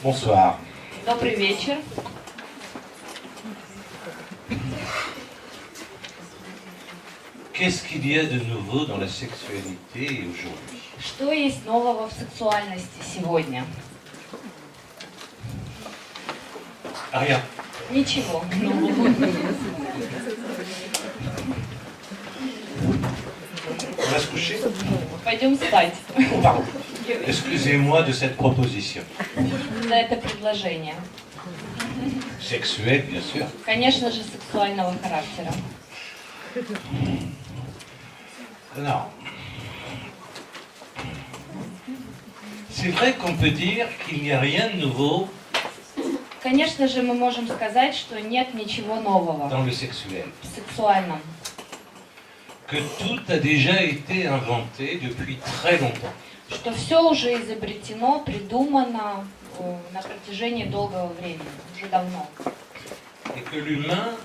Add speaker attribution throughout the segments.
Speaker 1: Bonsoir.
Speaker 2: Добрый вечер.
Speaker 1: Qu'est-ce qu'il y a de nouveau dans la sexualité aujourd'hui?
Speaker 2: Что есть нового в сексуальности сегодня?
Speaker 1: Rien.
Speaker 2: Ничего нового.
Speaker 1: On va se coucher?
Speaker 2: Пойдем спать.
Speaker 1: Oh, pardon. Excusez-moi de cette proposition.
Speaker 2: За это предложение.
Speaker 1: Sexuelle, bien sûr.
Speaker 2: Конечно же, сексуального характера.
Speaker 1: Alors, c'est vrai qu'on peut dire qu'il n'y a rien de nouveau
Speaker 2: Конечно же, мы можем сказать, что нет ничего нового
Speaker 1: dans le sexuel.
Speaker 2: в сексуальном.
Speaker 1: Que tout a déjà été inventé depuis très longtemps.
Speaker 2: Что все уже изобретено, придумано на протяжении долгого времени, уже давно.
Speaker 1: Et que l'humain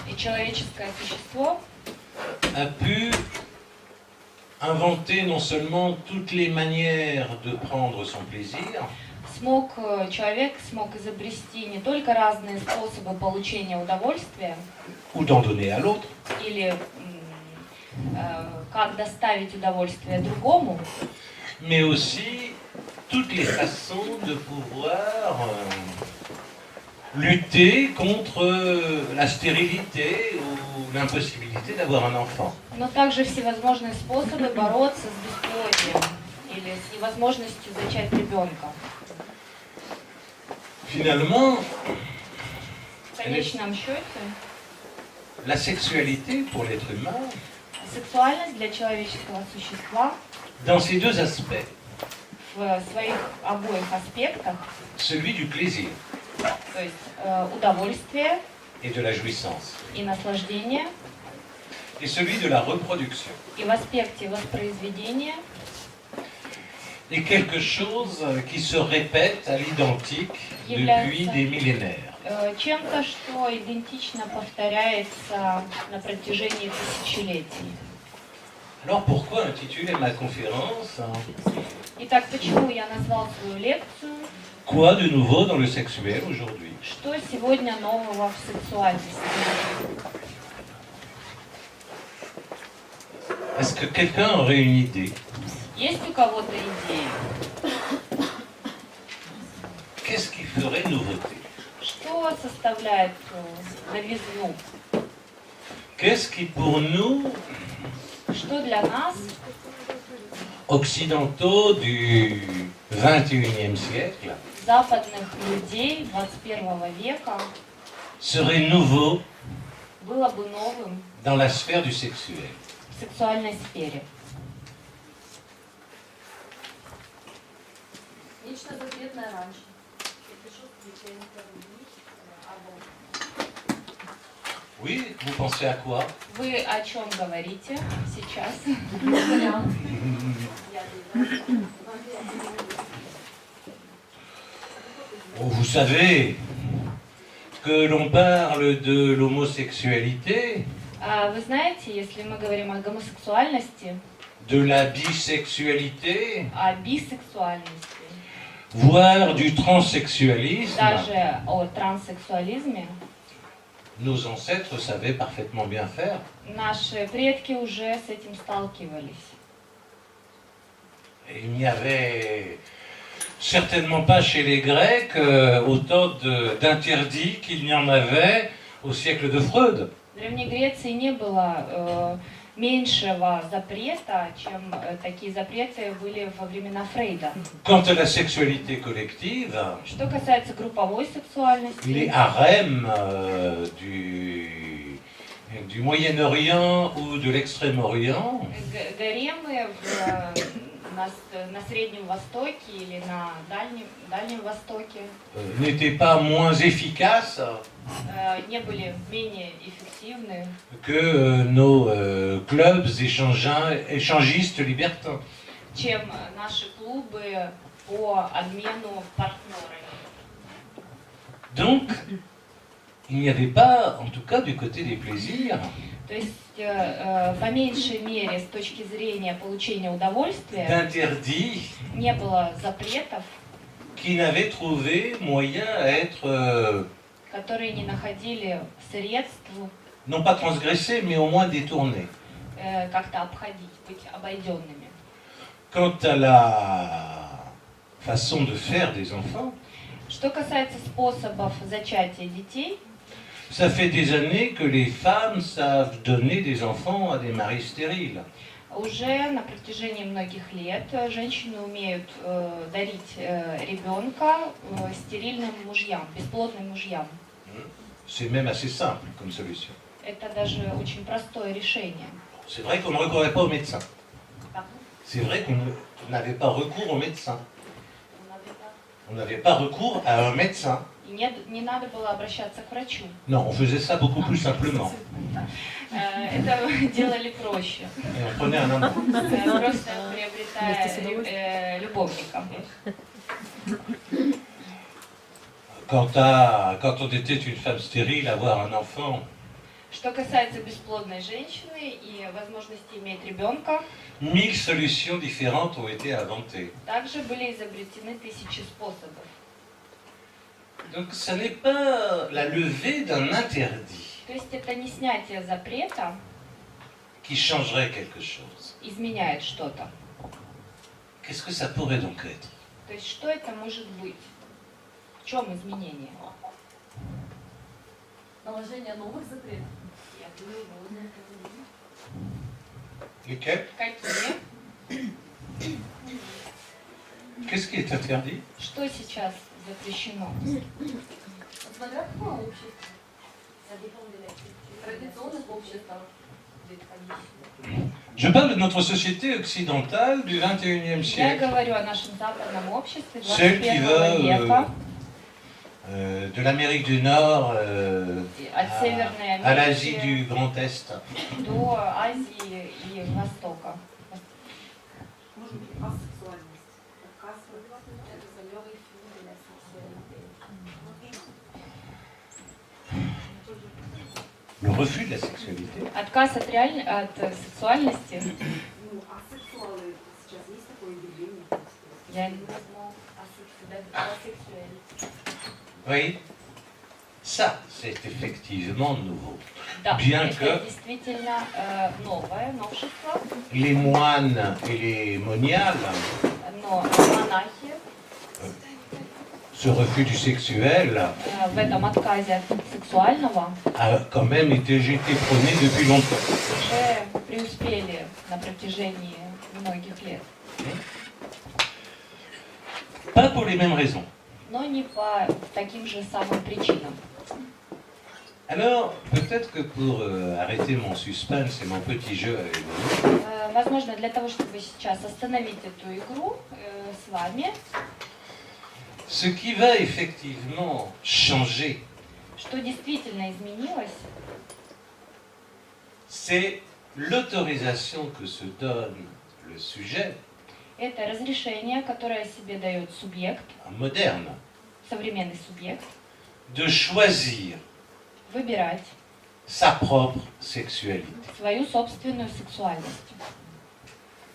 Speaker 2: И человеческое существо
Speaker 1: a pu inventer non seulement toutes les manières de prendre son plaisir,
Speaker 2: человек смог изобрести не только разные способы получения удовольствия,
Speaker 1: ou d'en donner à l'autre,
Speaker 2: или как доставить удовольствие другому,
Speaker 1: mais aussi toutes les façons de pouvoir lutter contre la stérilité ou l'impossibilité d'avoir un enfant.
Speaker 2: но также всевозможные способы бороться с бесплодием или с невозможностью зачать ребенка.
Speaker 1: Finalement,
Speaker 2: В конечном счете,
Speaker 1: la sexualité pour l'être humain,
Speaker 2: сексуальность для человеческого существа
Speaker 1: dans ces deux aspects,
Speaker 2: в своих обоих аспектах,
Speaker 1: celui du plaisir
Speaker 2: то есть удовольствие
Speaker 1: et de la jouissance,
Speaker 2: и наслаждение,
Speaker 1: et celui de la reproduction,
Speaker 2: и в аспекте воспроизведения,
Speaker 1: est quelque chose qui se répète à l'identique depuis des millénaires.
Speaker 2: чем-то, что идентично повторяется на протяжении тысячелетий.
Speaker 1: Alors pourquoi intituler ma conférence
Speaker 2: Итак, почему я назвал свою лекцию
Speaker 1: Quoi de nouveau dans le sexuel aujourd'hui?
Speaker 2: «Что сегодня нового в сексуальности?»
Speaker 1: Est-ce que quelqu'un aurait une idée?
Speaker 2: Есть у кого-то идеи?
Speaker 1: Qu'est-ce qui ferait nouveauté?
Speaker 2: Что составляет новизну?
Speaker 1: Qu'est-ce qui pour nous,
Speaker 2: Что для нас,
Speaker 1: occidentaux du XXIe siècle,
Speaker 2: западных людей 21 века,
Speaker 1: serait nouveau
Speaker 2: было бы новым
Speaker 1: dans la sphère du sexuel?
Speaker 2: в сексуальной сфере?
Speaker 3: Нечто запретное раньше.
Speaker 1: Oui, vous pensez à quoi?
Speaker 2: Вы о чем говорите сейчас?
Speaker 1: Oh, vous savez que l'on parle de l'homosexualité,
Speaker 2: Вы знаете, если мы говорим о гомосексуальности,
Speaker 1: de la bisexualité,
Speaker 2: о бисексуальности,
Speaker 1: voire du transsexualisme,
Speaker 2: даже о транссексуализме,
Speaker 1: nos ancêtres savaient parfaitement bien faire.
Speaker 2: наши предки уже с этим сталкивались.
Speaker 1: Et il n'y avait certainement pas chez les Grecs autant d'interdits qu'il n'y en avait au siècle de Freud.
Speaker 2: В Древней Греции не было меньшего запрета, чем такие запреты были во времена Фрейда.
Speaker 1: Quant à la sexualité collective,
Speaker 2: Что касается групповой
Speaker 1: les
Speaker 2: сексуальности,
Speaker 1: harems du Moyen-Orient ou de l'Extrême-Orient
Speaker 2: гаремы на Среднем Востоке или на Дальнем Востоке
Speaker 1: n'étaient pas moins efficaces
Speaker 2: не были менее эффективны,
Speaker 1: que nos clubs échangistes libertins.
Speaker 2: чем наши клубы по обмену партнерами.
Speaker 1: Donc, il n'y avait pas, en tout cas du côté des plaisirs,
Speaker 2: То есть, по меньшей мере, с точки зрения получения удовольствия,
Speaker 1: d'interdits
Speaker 2: не было запретов,
Speaker 1: qui n'avaient trouvé moyen à être,
Speaker 2: которые не находили средств
Speaker 1: non pas transgressés, mais au moins détournés.
Speaker 2: как-то обходить, быть обойденными.
Speaker 1: Quant à la façon de faire des enfants,
Speaker 2: Что касается способов зачатия детей,
Speaker 1: ça fait des années que les femmes savent donner des enfants à des maris stériles.
Speaker 2: уже на протяжении многих лет женщины умеют дарить ребенка стерильным мужьям, бесплодным мужьям.
Speaker 1: C'est même assez simple comme solution.
Speaker 2: Это даже очень простое решение.
Speaker 1: C'est vrai qu'on ne recourait pas aux médecins. C'est vrai qu'on n'avait pas recours aux médecins. On n'avait pas recours à un médecin.
Speaker 2: И не надо было обращаться к врачу.
Speaker 1: Non, on faisait ça beaucoup plus simplement.
Speaker 2: Это делали проще.
Speaker 1: Et on prenait un amant.
Speaker 2: Просто приобретая любовника.
Speaker 1: Quand on était une femme stérile, avoir un enfant,
Speaker 2: Что касается бесплодной женщины и возможности иметь ребенка,
Speaker 1: 1000 solutions différentes ont été inventées.
Speaker 2: также были изобретены тысячи способов.
Speaker 1: Donc ce n'est pas la levée d'un interdit
Speaker 2: То есть это не снятие запрета
Speaker 1: qui changerait quelque chose.
Speaker 2: изменяет что-то.
Speaker 1: Qu'est-ce que ça pourrait donc être?
Speaker 2: То есть что это может быть? В чем изменение?
Speaker 3: Наложение новых запретов.
Speaker 1: Lesquels?
Speaker 2: Какие?
Speaker 1: Qu'est-ce qui est interdit?
Speaker 2: Что сейчас запрещено?
Speaker 3: Смотря какое общество. Традиционных обществах.
Speaker 1: Je parle de notre société occidentale du 21e
Speaker 2: Я
Speaker 1: siècle,
Speaker 2: говорю о нашем западном обществе
Speaker 1: celle qui
Speaker 2: 21 века,
Speaker 1: va de l'Amérique du Nord
Speaker 2: от Северной
Speaker 1: à l'Asie
Speaker 2: Америки
Speaker 1: du Grand Est.
Speaker 2: до Азии и Востока.
Speaker 3: Может быть, асексуальность. Это левый фильм для сексуальности.
Speaker 1: Le refus de la sexualité.
Speaker 2: Отказ от сексуальности.
Speaker 3: Ну, асексуалы сейчас есть такое явление?
Speaker 2: Я не знаю. Асексуаль.
Speaker 1: Oui, ça c'est effectivement nouveau.
Speaker 2: Да,
Speaker 1: Bien
Speaker 2: это
Speaker 1: que-
Speaker 2: действительно новое новшество,
Speaker 1: Les moines et les moniales,
Speaker 2: но монахи
Speaker 1: ce refus du sexuel
Speaker 2: в этом отказе от сексуального
Speaker 1: a quand même été prôné depuis longtemps.
Speaker 2: уже преуспели на протяжении многих лет.
Speaker 1: Pas pour les mêmes raisons.
Speaker 2: Но не по таким же самым причинам.
Speaker 1: Alors, peut-être que pour arrêter mon suspense et mon petit jeu avec vous,
Speaker 2: Возможно, для того, чтобы сейчас остановить эту игру с вами,
Speaker 1: ce qui va effectivement changer,
Speaker 2: что действительно изменилось,
Speaker 1: c'est l'autorisation que se donne le sujet
Speaker 2: это разрешение, которое себе дает субъект,
Speaker 1: moderne
Speaker 2: современный субъект,
Speaker 1: de choisir
Speaker 2: выбирать
Speaker 1: sa propre sexualité.
Speaker 2: свою собственную сексуальность.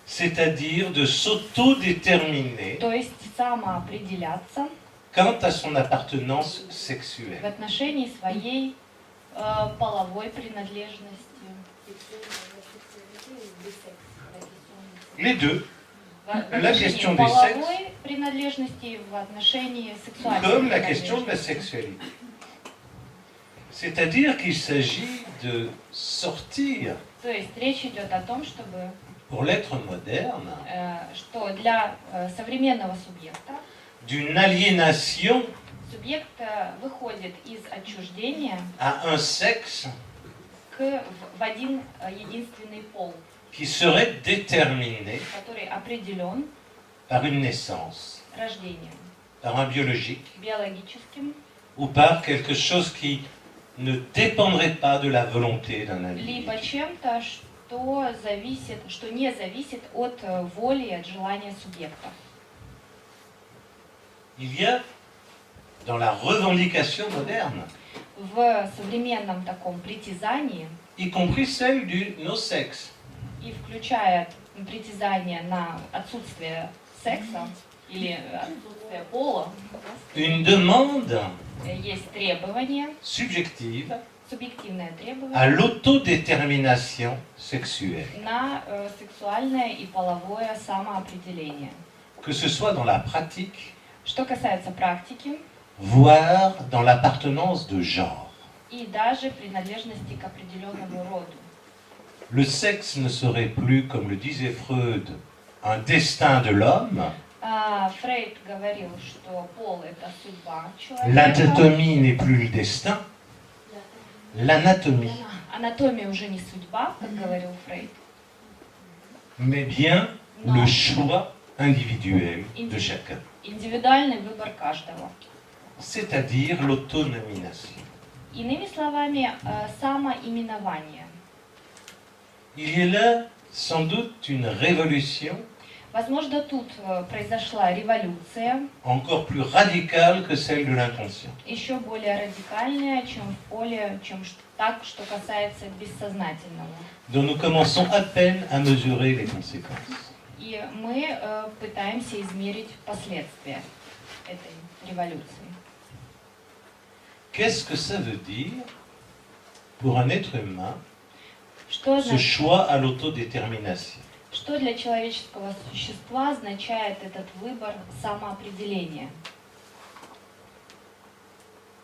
Speaker 1: C'est-à-dire de s'autodéterminer
Speaker 2: То есть самоопределяться
Speaker 1: quant à son appartenance
Speaker 2: в
Speaker 1: sexuelle.
Speaker 2: отношении своей половой принадлежности.
Speaker 1: Les deux,
Speaker 2: В
Speaker 1: La question
Speaker 2: отношении
Speaker 1: des
Speaker 2: половой принадлежности и в отношении сексуальной
Speaker 1: comme la question de la
Speaker 2: принадлежности.
Speaker 1: sexualité. C'est-à-dire qu'il s'agit de sortir,
Speaker 2: То есть речь идет о том, чтобы
Speaker 1: pour l'être moderne,
Speaker 2: что для современного субъекта
Speaker 1: d'une aliénation
Speaker 2: субъект выходит из отчуждения
Speaker 1: à un sexe
Speaker 2: в один единственный пол,
Speaker 1: qui serait déterminé
Speaker 2: который определен
Speaker 1: par une naissance,
Speaker 2: рождением
Speaker 1: par un biologique,
Speaker 2: биологическим,
Speaker 1: ou par quelque chose qui ne dépendrait pas de la volonté d'un
Speaker 2: либо
Speaker 1: individu.
Speaker 2: чем-то, что не зависит от воли, от желания субъекта.
Speaker 1: Il y a, dans la revendication moderne,
Speaker 2: В современном таком притязании,
Speaker 1: y compris celle du no-sex,
Speaker 2: и включая притязание на отсутствие секса, или отсутствие пола,
Speaker 1: une demande
Speaker 2: есть требование,
Speaker 1: subjective
Speaker 2: субъективное
Speaker 1: à
Speaker 2: требование
Speaker 1: l'autodétermination sexuelle,
Speaker 2: на сексуальное и половое самоопределение.
Speaker 1: que ce soit dans la pratique,
Speaker 2: Что касается практики
Speaker 1: voire dans l'appartenance de genre.
Speaker 2: и даже принадлежности к определенному роду.
Speaker 1: Le sexe ne serait plus, comme le disait Freud, un destin de l'homme.
Speaker 2: Фрейд говорил, что пол – это судьба человека.
Speaker 1: L'anatomie n'est plus le destin. L'anatomie,
Speaker 2: Анатомия уже не судьба, как говорил Фрейд,
Speaker 1: mais bien
Speaker 2: Non.
Speaker 1: le choix individuel de chacun,
Speaker 2: индивидуальный выбор каждого.
Speaker 1: c'est-à-dire l'autonomination.
Speaker 2: Иными словами, самоименование.
Speaker 1: Il y a là sans doute une révolution
Speaker 2: Возможно, тут произошла революция,
Speaker 1: encore plus radicale que celle de l'inconscient.
Speaker 2: еще более радикальная, чем в поле, так, что касается бессознательного.
Speaker 1: Dont nous commençons à peine à mesurer les conséquences.
Speaker 2: И мы пытаемся измерить последствия этой революции.
Speaker 1: Qu'est-ce que ça veut dire pour un être humain,
Speaker 2: Что
Speaker 1: ce choix à l'autodétermination?
Speaker 2: Что для человеческого существа означает этот выбор самоопределения?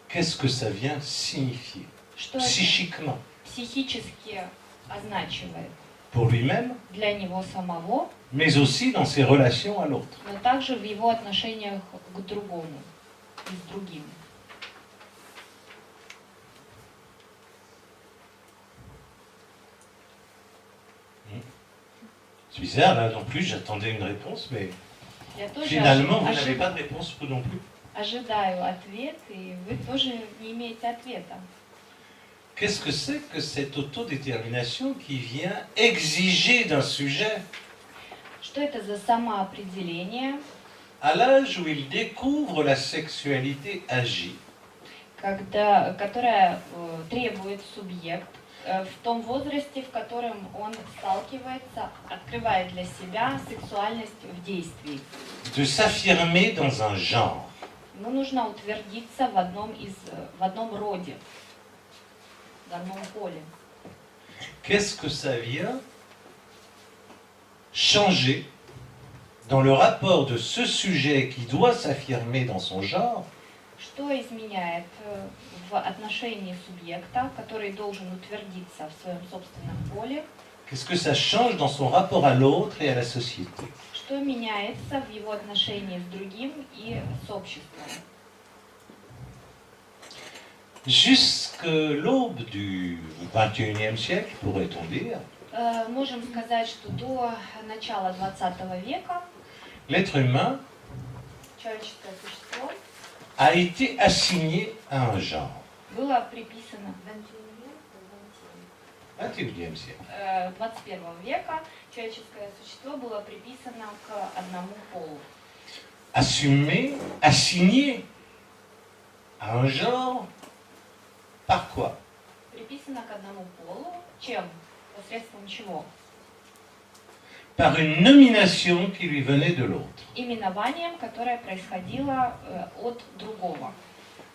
Speaker 1: Qu'est-ce que ça vient signifier
Speaker 2: Что это
Speaker 1: psychiquement
Speaker 2: психически означивает
Speaker 1: pour lui-même,
Speaker 2: для него самого,
Speaker 1: mais aussi dans ses relations à l'autre?
Speaker 2: но также в его отношениях к другому и с другим.
Speaker 1: C'est bizarre, là non plus, j'attendais une réponse, mais
Speaker 2: Я тоже
Speaker 1: finalement, vous n'avez pas de réponse, vous non plus.
Speaker 2: ожидаю ответ, и вы тоже не имеете ответа.
Speaker 1: Qu'est-ce que c'est que cette autodétermination qui vient exiger d'un sujet,
Speaker 2: Что это за самоопределение,
Speaker 1: à l'âge où il découvre la sexualité agie,
Speaker 2: которое требует субъект в том возрасте, в котором он сталкивается, открывает для себя сексуальность в действии.
Speaker 1: de s'affirmer dans un genre?
Speaker 2: Ему нужно утвердиться в одном роде, в одном поле.
Speaker 1: Qu'est-ce que ça vient changer dans le rapport de ce sujet qui doit s'affirmer dans son genre
Speaker 2: Что изменяет в отношении субъекта, который должен утвердиться в своем собственном поле?
Speaker 1: Qu'est-ce que ça change dans son rapport à l'autre et à la société?
Speaker 2: Что меняется в его отношении с другим и с обществом?
Speaker 1: Jusque l'aube du XXIe siècle, pourrait-on dire,
Speaker 2: Можем сказать, что до начала 20 века
Speaker 1: l'être humain
Speaker 2: человеческое существо
Speaker 1: a été assigné à un genre.
Speaker 2: было приписано
Speaker 1: 21e siècle.
Speaker 2: 21 века человеческое существо было приписано к одному полу.
Speaker 1: Assumé, assigné à un genre, par quoi?
Speaker 2: Приписано к одному полу. Чем? Посредством чего?
Speaker 1: Par une nomination qui lui venait de l'autre.
Speaker 2: Именованием, которое происходило от другого.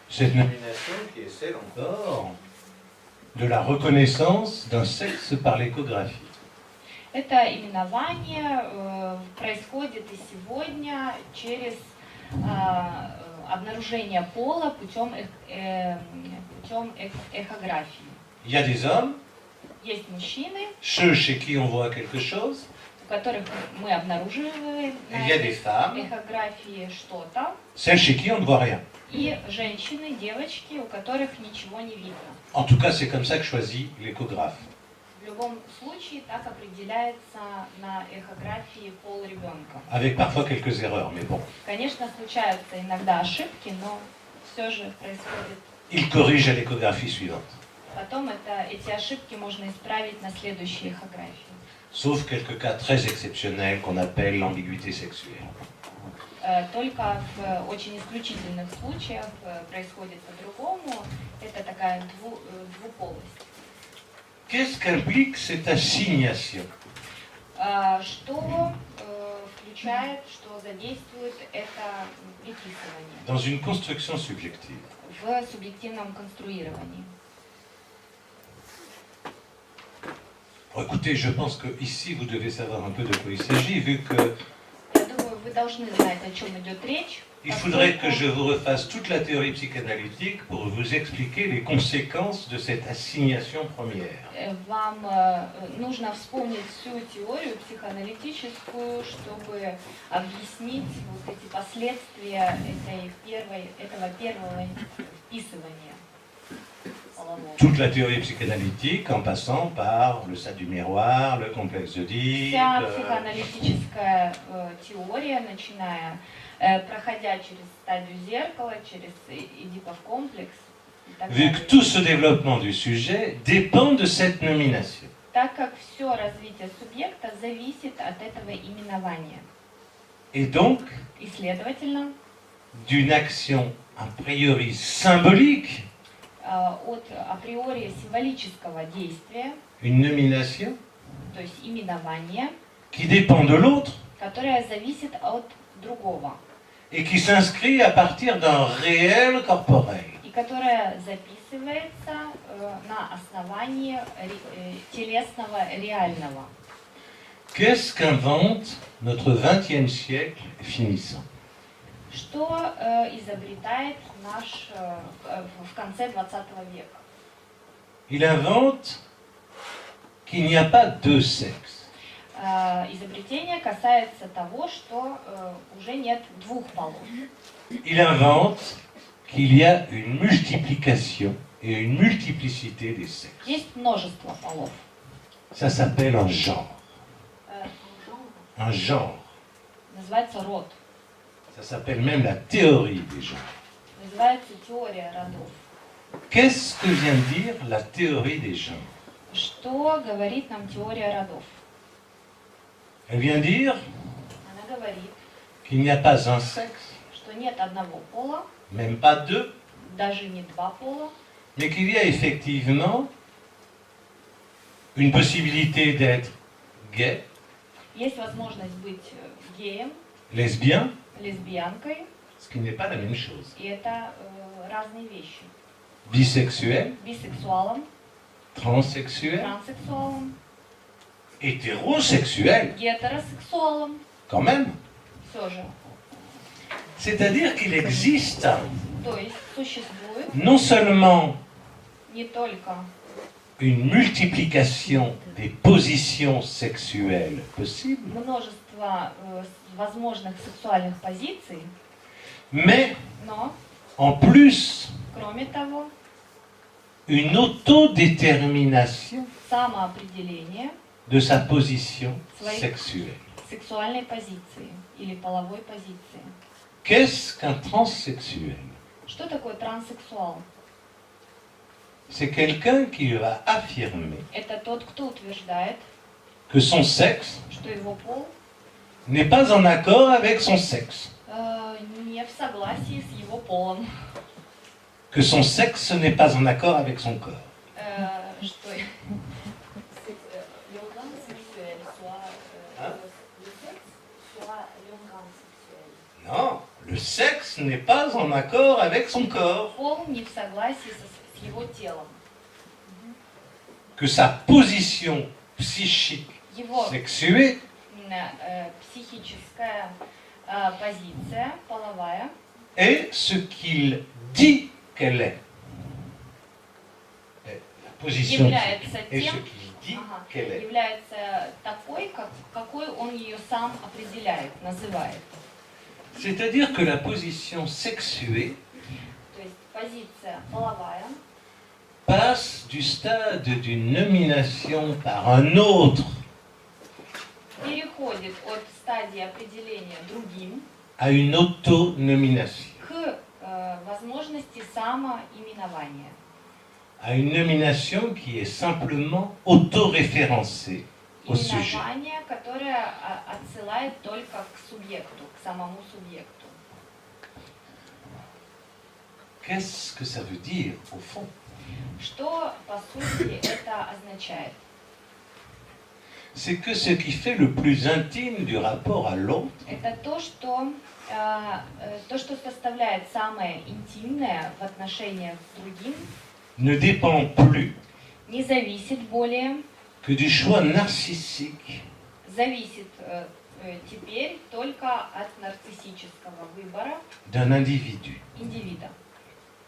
Speaker 1: Cette nomination qui est celle encore de la reconnaissance d'un sexe par l'échographie.
Speaker 2: Это именование происходит и сегодня через обнаружение пола путем эхографии.
Speaker 1: Il y a des hommes,
Speaker 2: Есть мужчины,
Speaker 1: ceux chez qui on voit quelque chose,
Speaker 2: у которых мы обнаруживаем
Speaker 1: et il
Speaker 2: на
Speaker 1: y a des femmes,
Speaker 2: эхографии что-то,
Speaker 1: celles chez qui on ne voit rien.
Speaker 2: и женщины, девочки, у которых ничего не видно.
Speaker 1: En tout cas, c'est comme ça que choisit l'échographe.
Speaker 2: В любом случае так определяется на эхографии пол ребенка.
Speaker 1: Avec parfois quelques erreurs, mais bon.
Speaker 2: Конечно, случаются иногда ошибки, но все же происходит.
Speaker 1: Il corrige à l'échographie suivante.
Speaker 2: Потом эти ошибки можно исправить на следующей эхографии.
Speaker 1: Sauf quelques cas très exceptionnels qu'on appelle l'ambiguïté sexuelle.
Speaker 2: Только в очень исключительных случаях происходит по-другому. Это такая двуполость.
Speaker 1: Qu'est-ce qu'implique cette assignation?
Speaker 2: Что исключает, что задействует это приписывание
Speaker 1: dans une construction subjective.
Speaker 2: в субъективном конструировании.
Speaker 1: Bon, écoutez, je pense que ici vous devez savoir un peu de quoi il s'agit, vu que
Speaker 2: Я думаю, вы должны знать, о чем идет речь.
Speaker 1: il faudrait que je vous refasse toute la théorie psychanalytique pour vous expliquer les conséquences de cette assignation première.
Speaker 2: Вам нужно вспомнить всю теорию психоаналитическую, чтобы объяснить вот эти последствия этого первого вписывания полового.
Speaker 1: Toute la théorie psychanalytique en passant par le stade du miroir, le complexe d'Oedipe,
Speaker 2: Вся психоаналитическая теория, начиная, проходя через стадию зеркала, через Эдипов комплекс и так
Speaker 1: vu que
Speaker 2: далее.
Speaker 1: tout ce développement du sujet dépend de cette nomination.
Speaker 2: Так как все развитие субъекта зависит от этого именования.
Speaker 1: Et donc,
Speaker 2: И, следовательно,
Speaker 1: d'une action a priori symbolique,
Speaker 2: от априори символического действия,
Speaker 1: une nomination
Speaker 2: то есть именования,
Speaker 1: qui dépend de l'autre
Speaker 2: которое зависит от другого,
Speaker 1: et qui s'inscrit à partir d'un réel corporel.
Speaker 2: и которое записывается на основании телесного реального.
Speaker 1: Qu'est-ce qu'invente notre XXe siècle finissant?
Speaker 2: Что изобретает наш в конце 20 века?
Speaker 1: Il invente qu'il n'y a pas deux sexes.
Speaker 2: Изобретение касается того, что уже нет двух полов.
Speaker 1: Il invente qu'il y a une multiplication et une multiplicité des sexes.
Speaker 2: Есть множество полов.
Speaker 1: Ça s'appelle un genre. Un genre.
Speaker 2: Называется род.
Speaker 1: Ça s'appelle même la théorie des genres.
Speaker 2: Называется теория родов.
Speaker 1: Qu'est-ce que vient de dire la théorie des genres?
Speaker 2: Что говорит нам теория родов?
Speaker 1: Elle vient dire
Speaker 2: Она говорит,
Speaker 1: qu'il n'y a pas un sexe,
Speaker 2: что нет одного пола,
Speaker 1: même pas deux,
Speaker 2: даже не два пола,
Speaker 1: mais qu'il y a effectivement une possibilité d'être gay,
Speaker 2: есть возможность быть геем,
Speaker 1: lesbien,
Speaker 2: лесбиянкой,
Speaker 1: ce qui n'est pas la même chose,
Speaker 2: и это разные вещи.
Speaker 1: bisexuel,
Speaker 2: Бисексуалом,
Speaker 1: transsexuel,
Speaker 2: транссексуалом,
Speaker 1: hétérosexuel,
Speaker 2: гетеросексуалом,
Speaker 1: quand même.
Speaker 2: все же.
Speaker 1: C'est-à-dire qu'il existe
Speaker 2: То есть существует
Speaker 1: non seulement
Speaker 2: не только
Speaker 1: une multiplication des positions sexuelles possibles,
Speaker 2: множество возможных сексуальных позиций,
Speaker 1: mais
Speaker 2: но,
Speaker 1: en plus
Speaker 2: кроме того,
Speaker 1: une autodétermination
Speaker 2: самоопределение
Speaker 1: de sa position
Speaker 2: Свои-
Speaker 1: sexuelle.
Speaker 2: сексуальной позиции или половой позиции.
Speaker 1: Qu'est-ce qu'un transsexuel?
Speaker 2: Что такое транссексуал?
Speaker 1: C'est quelqu'un qui va affirmer
Speaker 2: Это тот, кто утверждает,
Speaker 1: que son sexe
Speaker 2: что его пол
Speaker 1: n'est pas en accord avec son sexe,
Speaker 2: не в согласии с его полом.
Speaker 1: que son sexe n'est pas en accord avec son corps.
Speaker 2: Что l'organe sexuel soit
Speaker 1: Hein?
Speaker 2: le sexe, soit l'organe sexuel.
Speaker 1: Non, le sexe n'est pas en accord avec son corps,
Speaker 2: Пол не в согласии с его телом.
Speaker 1: que sa position psychique
Speaker 2: Его
Speaker 1: sexuée
Speaker 2: психическая позиция, половая,
Speaker 1: est ce qu'il dit qu'elle est. La position
Speaker 2: является
Speaker 1: est ce
Speaker 2: тем,
Speaker 1: qu'il dit qu'elle est.
Speaker 2: является такой, какой он ее сам определяет, называет.
Speaker 1: C'est-à-dire que la position sexuée
Speaker 2: То есть позиция половая
Speaker 1: passe du stade d'une nomination par un autre
Speaker 2: переходит от стадии определения другим
Speaker 1: à une autonomination,
Speaker 2: к возможности самоименования.
Speaker 1: à une nomination qui est simplement autoréférencée au sujet.
Speaker 2: Именование, которое отсылает только к субъекту, к самому субъекту.
Speaker 1: Qu'est-ce que ça veut dire au fond?
Speaker 2: Что, по сути, это означает?
Speaker 1: c'est que ce qui fait le plus intime du rapport à l'autre,
Speaker 2: это то, что составляет самое интимное в отношениях с другим,
Speaker 1: ne dépend plus
Speaker 2: не зависит более,
Speaker 1: que du choix narcissique
Speaker 2: зависит теперь только от нарциссического выбора
Speaker 1: d'un individu.
Speaker 2: индивида.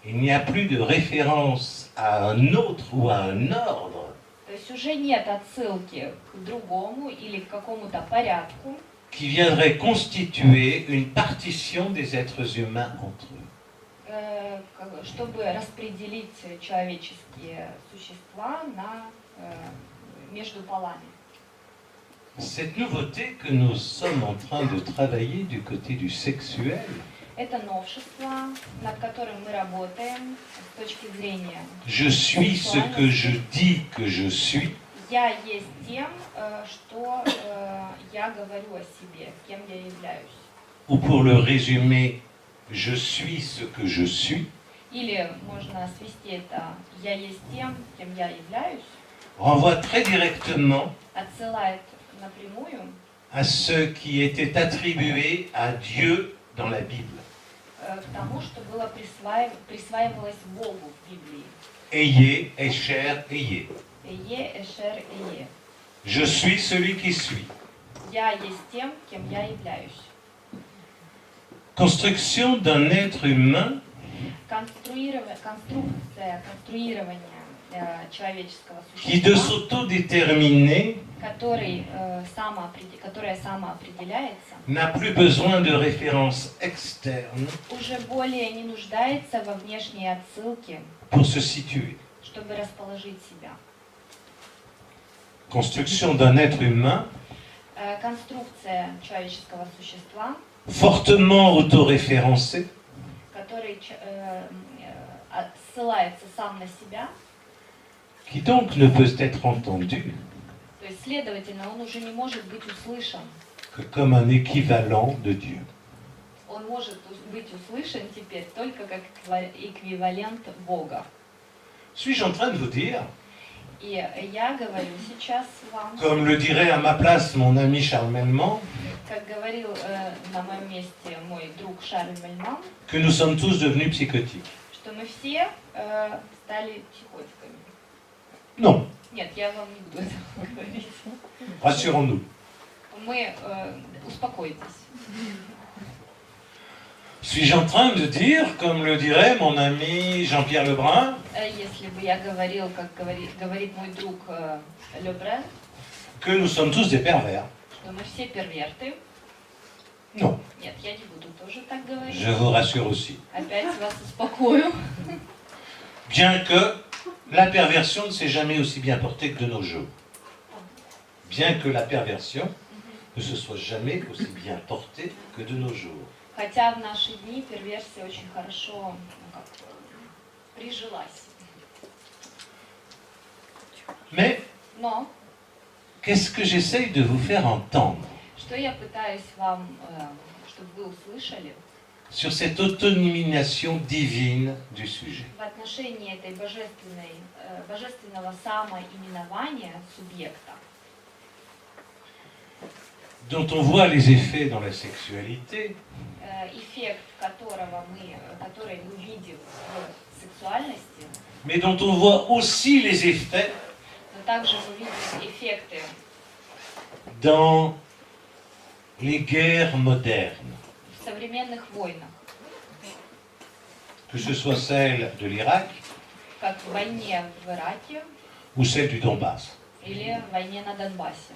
Speaker 1: Il n'y a plus de référence à un autre ou à un ordre
Speaker 2: То есть уже нет отсылки к другому или к какому-то порядку,
Speaker 1: qui viendrait constituer une partition des êtres humains entre eux.
Speaker 2: чтобы распределить человеческие существа между полами.
Speaker 1: Cette nouveauté que nous sommes en train de travailler du côté du sexuel,
Speaker 2: Это новшество, над которым мы работаем с точки зрения
Speaker 1: je suis ce que je dis que je suis,
Speaker 2: «я есть тем, что я говорю о себе, кем я являюсь».
Speaker 1: ou pour le résumer, je suis ce que je suis,
Speaker 2: Или можно свести это «я есть тем, кем я являюсь»,
Speaker 1: renvoie très directement
Speaker 2: отсылает напрямую
Speaker 1: à ce qui était attribué à Dieu dans la Bible.
Speaker 2: к тому, что было присваивалось Богу в Библии.
Speaker 1: Ayez, Esher, ayez.
Speaker 2: Эе, Эшер, Эе.
Speaker 1: Je suis celui qui suis.
Speaker 2: Я есть тем, кем я являюсь.
Speaker 1: Construction d'un être humain
Speaker 2: Конструкция конструирования человеческого
Speaker 1: qui de
Speaker 2: существа,
Speaker 1: s'autodéterminer
Speaker 2: которое самоопределяется,
Speaker 1: n'a plus besoin de références externes
Speaker 2: уже более не нуждается во внешней отсылке,
Speaker 1: pour se situer.
Speaker 2: чтобы расположить себя.
Speaker 1: Construction d'un être humain
Speaker 2: Конструкция человеческого существа,
Speaker 1: fortement autoréférencé,
Speaker 2: который ссылается сам на себя,
Speaker 1: qui donc ne peut être entendu
Speaker 2: то есть, следовательно, он уже не может быть услышан.
Speaker 1: que comme un équivalent de Dieu.
Speaker 2: Он может быть услышан теперь только как эквивалент Бога.
Speaker 1: Suis-je en train de vous dire,
Speaker 2: И я говорю сейчас вам,
Speaker 1: comme le dirait à ma place mon ami Charles Melman,
Speaker 2: как говорил на моем месте мой друг Шарль Мельман,
Speaker 1: que nous sommes tous devenus psychotiques?
Speaker 2: что мы все стали психотиками.
Speaker 1: Non,
Speaker 2: Нет, я вам не буду этого говорить.
Speaker 1: rassurons-nous.
Speaker 2: Мы, успокойтесь.
Speaker 1: Suis-je en train de dire, comme le dirait mon ami Jean-Pierre Lebrun,
Speaker 2: Если бы я говорил, как говорит мой друг Лебрен,
Speaker 1: que nous sommes tous des pervers?
Speaker 2: что мы все перверты?
Speaker 1: Non,
Speaker 2: Нет, я не буду тоже так говорить.
Speaker 1: je vous rassure aussi.
Speaker 2: Опять вас успокою.
Speaker 1: Bien que la perversion ne s'est jamais aussi bien portée que de nos jours. Bien que la perversion ne se soit jamais aussi bien portée que de nos jours.
Speaker 2: Хотя в наши дни перверсия очень хорошо прижилась.
Speaker 1: Mais
Speaker 2: Но
Speaker 1: qu'est-ce que j'essaye de vous faire entendre
Speaker 2: что я пытаюсь вам, чтобы вы услышали
Speaker 1: sur cette autonomination divine du sujet?
Speaker 2: в отношении этой божественного самоименования субъекта,
Speaker 1: dont on voit les effets dans la sexualité,
Speaker 2: эффект который мы видим в сексуальности,
Speaker 1: mais dont on voit aussi les effets
Speaker 2: но также мы видим эффекты
Speaker 1: dans les guerres modernes,
Speaker 2: в современных войнах,
Speaker 1: que ce soit celle de l'Irak
Speaker 2: как в войне в Ираке
Speaker 1: ou celle du Donbass.
Speaker 2: или в войне на Донбассе.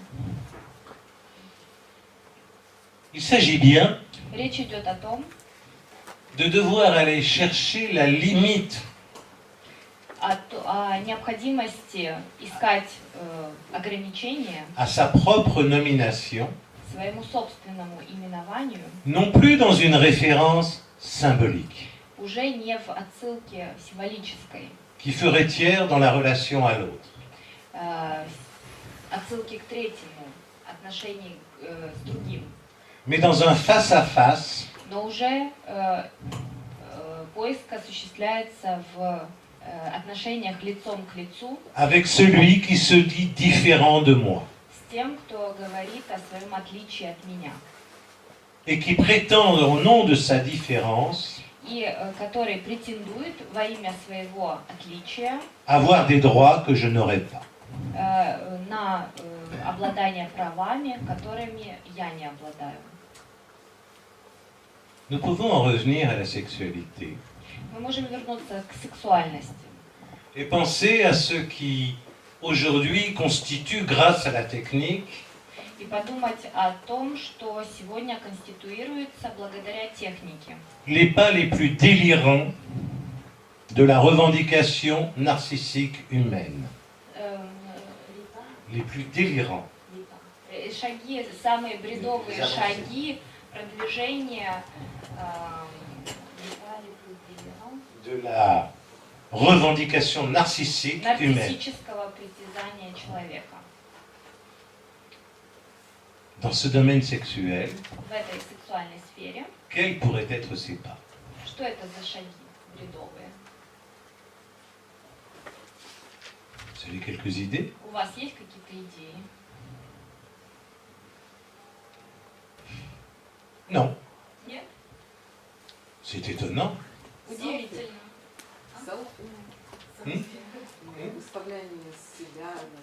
Speaker 1: Il s'agit bien
Speaker 2: Речь идет о том,
Speaker 1: de devoir aller chercher la limite
Speaker 2: о необходимости искать ограничения
Speaker 1: à sa propre nomination,
Speaker 2: своему собственному именованию,
Speaker 1: non plus dans une référence symbolique,
Speaker 2: уже не в отсылке символической,
Speaker 1: qui ferait tiers dans la relation à l'autre,
Speaker 2: отсылке к третьему, отношении с другим,
Speaker 1: mais dans un face-à-face
Speaker 2: но уже поиск осуществляется в отношениях лицом к лицу
Speaker 1: avec celui qui se dit différent de moi.
Speaker 2: с тем, кто говорит о своем отличии от меня,
Speaker 1: et qui prétendent au nom de sa différence
Speaker 2: и который претендует во имя своего отличия
Speaker 1: avoir des droits que je n'aurais pas.
Speaker 2: на обладание правами, которыми я не обладаю.
Speaker 1: Nous pouvons en revenir à la sexualité
Speaker 2: Мы можем вернуться к сексуальности
Speaker 1: et penser à ce qui aujourd'hui constitue, grâce à la technique,
Speaker 2: и подумать о том, что сегодня конституируется благодаря технике.
Speaker 1: les pas les plus délirants de la revendication narcissique humaine. Les plus délirants.
Speaker 2: Шаги, самые бредовые шаги продвижения
Speaker 1: De la revendication narcissique humaine.
Speaker 2: нарциссического притязания человека.
Speaker 1: Dans ce domaine sexuel,
Speaker 2: В этой сексуальной сфере,
Speaker 1: quels pourraient être ces pas?
Speaker 2: что это за шаги бредовые?
Speaker 1: Vous avez quelques idées?
Speaker 2: У вас есть какие-то идеи?
Speaker 1: Non.
Speaker 2: Нет?
Speaker 1: C'est étonnant.
Speaker 2: Удивительно.
Speaker 3: Выставление себя на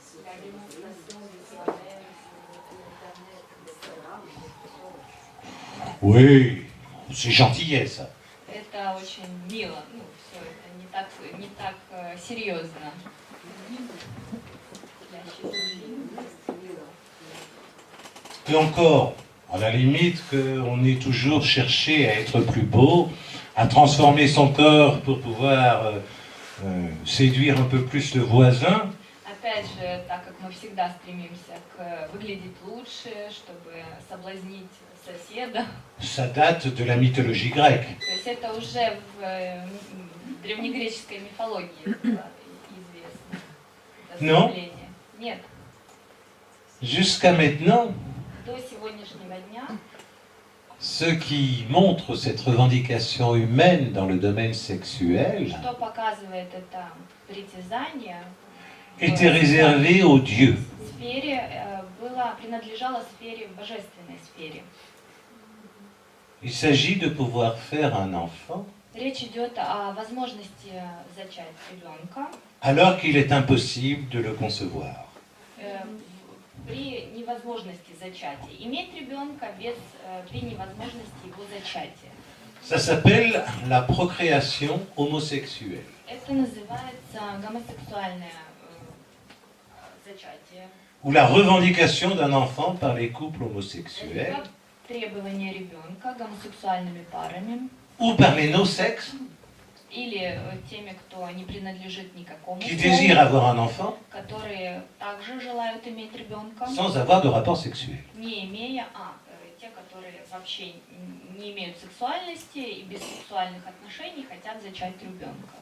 Speaker 1: Oui, c'est gentillet ça.
Speaker 2: Это очень мило. Ну, все это не так серьезно.
Speaker 1: Et encore, à la limite, qu'on ait toujours cherché à être plus beau, à transformer son corps pour pouvoir séduire un peu plus le voisin.
Speaker 2: Опять же, так как мы всегда стремимся выглядеть лучше, чтобы соблазнить соседа,
Speaker 1: Ça date de la mythologie grecque.
Speaker 2: то есть это уже в древнегреческой мифологии было известно. Это
Speaker 1: Non.
Speaker 2: стремление. Нет.
Speaker 1: Jusqu'à maintenant,
Speaker 2: До сегодняшнего дня
Speaker 1: ce qui montre cette revendication humaine dans le domaine sexuel
Speaker 2: что показывает это притязание
Speaker 1: était réservé aux dieux.
Speaker 2: в сфере, принадлежало сфере, божественной сфере.
Speaker 1: Il s'agit de pouvoir faire un enfant
Speaker 2: Речь идет о возможности зачать ребенка
Speaker 1: alors qu'il est impossible de le concevoir.
Speaker 2: При невозможности зачатия. Иметь ребенка при невозможности его зачатия.
Speaker 1: Ça s'appelle la procréation homosexuelle.
Speaker 2: Это называется гомосексуальное зачатие.
Speaker 1: Ou la revendication d'un enfant par les couples homosexuels,
Speaker 2: Это требование ребенка гомосексуальными парами
Speaker 1: ou par les no-sex,
Speaker 2: или теми, кто не принадлежит никакому
Speaker 1: qui
Speaker 2: полу,
Speaker 1: désirent avoir un enfant
Speaker 2: которые также желают иметь ребенка,
Speaker 1: sans avoir de rapport sexuel.
Speaker 2: не имея, те, которые вообще не имеют сексуальности и без сексуальных отношений хотят зачать ребенка.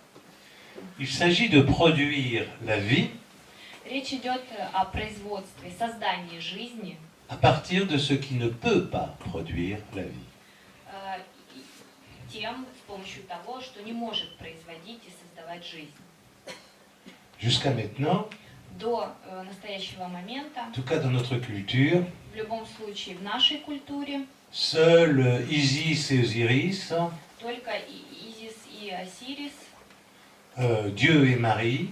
Speaker 1: Il s'agit de produire la vie
Speaker 2: Речь идет о производстве, создании жизни
Speaker 1: à partir de ce qui ne peut pas produire la vie.
Speaker 2: тем, с помощью того, что не может производить и создавать жизнь.
Speaker 1: Jusqu'à maintenant,
Speaker 2: До настоящего момента,
Speaker 1: en tout cas dans notre culture,
Speaker 2: в любом случае в нашей культуре,
Speaker 1: seuls Isis et Osiris,
Speaker 2: только Изис и Осирис,
Speaker 1: Dieu et Marie,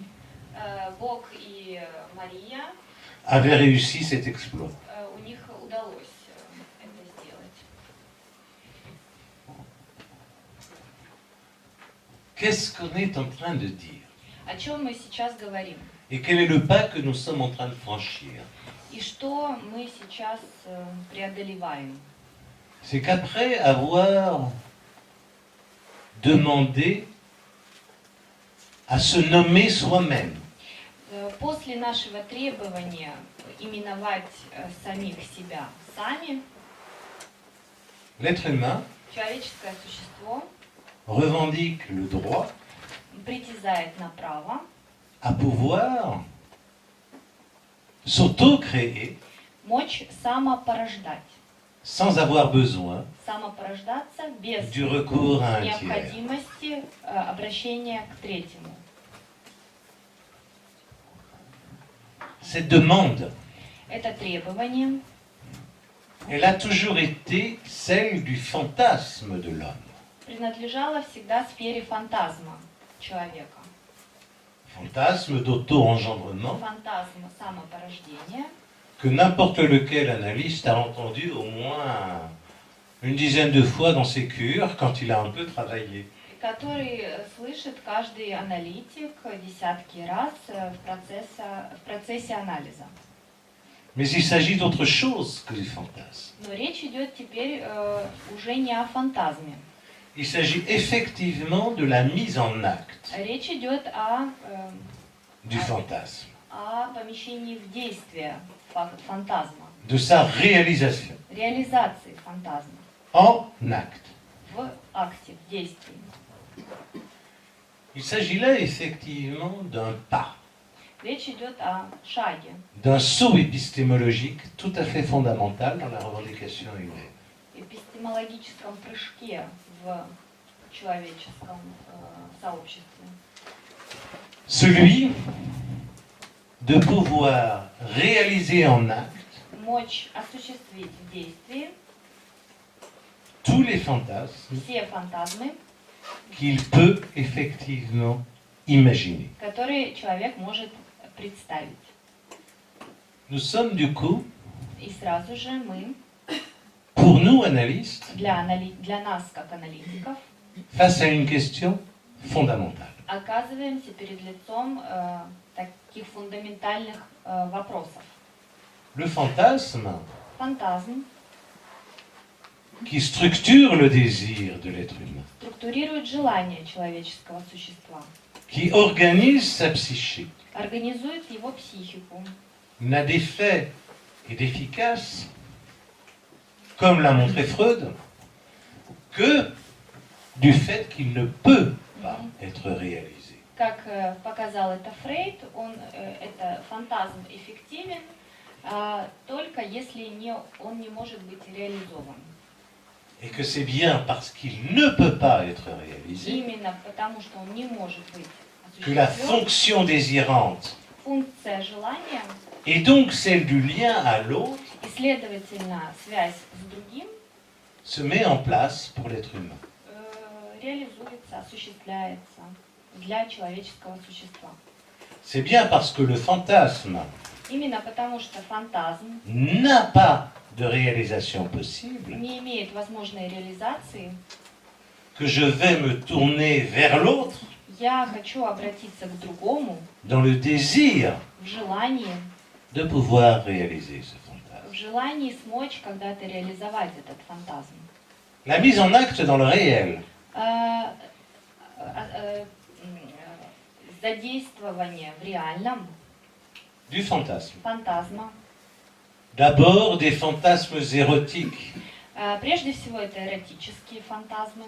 Speaker 2: Бог и Мария,
Speaker 1: avaient réussi cet exploit.
Speaker 2: у них удалось это сделать.
Speaker 1: Qu'est-ce qu'on est en train de dire?
Speaker 2: О чем мы сейчас говорим?
Speaker 1: Et quel est le pas que nous sommes en train de franchir?
Speaker 2: И что мы сейчас преодолеваем?
Speaker 1: C'est qu'après avoir demandé à se nommer soi-même,
Speaker 2: После нашего требования именовать самих себя сами,
Speaker 1: l'être humain
Speaker 2: человеческое существо
Speaker 1: revendique le droit
Speaker 2: притязает на право
Speaker 1: à pouvoir s'auto-créer
Speaker 2: мочь самопорождать.
Speaker 1: sans avoir besoin
Speaker 2: Самопорождаться без
Speaker 1: du recours à un tiers.
Speaker 2: необходимости обращения к третьему.
Speaker 1: Cette demande
Speaker 2: Это требование
Speaker 1: elle a toujours été celle du fantasme de l'homme.
Speaker 2: принадлежало всегда сфере фантазма человека.
Speaker 1: Fantasme d'auto-engendrement
Speaker 2: Фантазм самопорождения,
Speaker 1: que n'importe lequel analyste a entendu au moins une dizaine de fois dans ses cures quand il a un peu travaillé.
Speaker 2: который слышит каждый аналитик десятки раз в процессе анализа.
Speaker 1: Mais il s'agit d'autre chose que du fantasme.
Speaker 2: Но речь идет теперь уже не о фантазме.
Speaker 1: Il s'agit effectivement de la mise en acte
Speaker 2: Речь идет о
Speaker 1: du fantasme,
Speaker 2: помещении в действие фантазма,
Speaker 1: de sa réalisation
Speaker 2: реализации фантазма
Speaker 1: en acte.
Speaker 2: в акте, в действии.
Speaker 1: Il s'agit là effectivement d'un pas,
Speaker 2: Речь идет о шаге,
Speaker 1: d'un saut épistémologique tout à fait fondamental dans la revendication humaine.
Speaker 2: эпистемологическом прыжке в человеческом сообществе.
Speaker 1: Celui de pouvoir réaliser en acte
Speaker 2: Мочь осуществить в действии
Speaker 1: tous les fantasmes
Speaker 2: все фантазмы,
Speaker 1: qu'il peut effectivement imaginer.
Speaker 2: которые человек может представить.
Speaker 1: Nous sommes du coup,
Speaker 2: И сразу же мы,
Speaker 1: pour nous analystes,
Speaker 2: для нас как аналитиков,
Speaker 1: face à une question fondamentale.
Speaker 2: оказываемся перед лицом таких фундаментальных вопросов.
Speaker 1: Le fantasme
Speaker 2: Фантазм
Speaker 1: qui structure le désir de l'être humain,
Speaker 2: структурирует желание человеческого существа,
Speaker 1: qui organise sa psyché,
Speaker 2: организует его психику,
Speaker 1: n'a d'effet et d'efficace, comme l'a montré Freud, que du fait qu'il ne peut pas être réalisé.
Speaker 2: Как показал это Фрейд, это фантазм эффективен только если он не может быть реализован.
Speaker 1: Et que c'est bien parce qu'il ne peut pas être réalisé
Speaker 2: Именно потому, что он не может быть
Speaker 1: que la
Speaker 2: осуществлен,
Speaker 1: fonction désirante,
Speaker 2: функция желания
Speaker 1: et donc celle du lien à l'autre,
Speaker 2: и, следовательно, связь с другим
Speaker 1: se met en place pour l'être humain.
Speaker 2: реализуется, осуществляется для человеческого существа.
Speaker 1: C'est bien parce que le fantasme
Speaker 2: Именно потому, что фантазм
Speaker 1: n'a pas de réalisation possible
Speaker 2: не имеет возможной реализации,
Speaker 1: que je vais me tourner vers l'autre
Speaker 2: я хочу обратиться к другому
Speaker 1: dans le désir
Speaker 2: в желании,
Speaker 1: de pouvoir réaliser ce fantasme.
Speaker 2: в желании смочь когда-то реализовать этот фантазм.
Speaker 1: La mise en acte dans le réel,
Speaker 2: Задействование в реальном
Speaker 1: du fantasme.
Speaker 2: фантазма.
Speaker 1: D'abord des fantasmes érotiques,
Speaker 2: Прежде всего, это эротические фантазмы,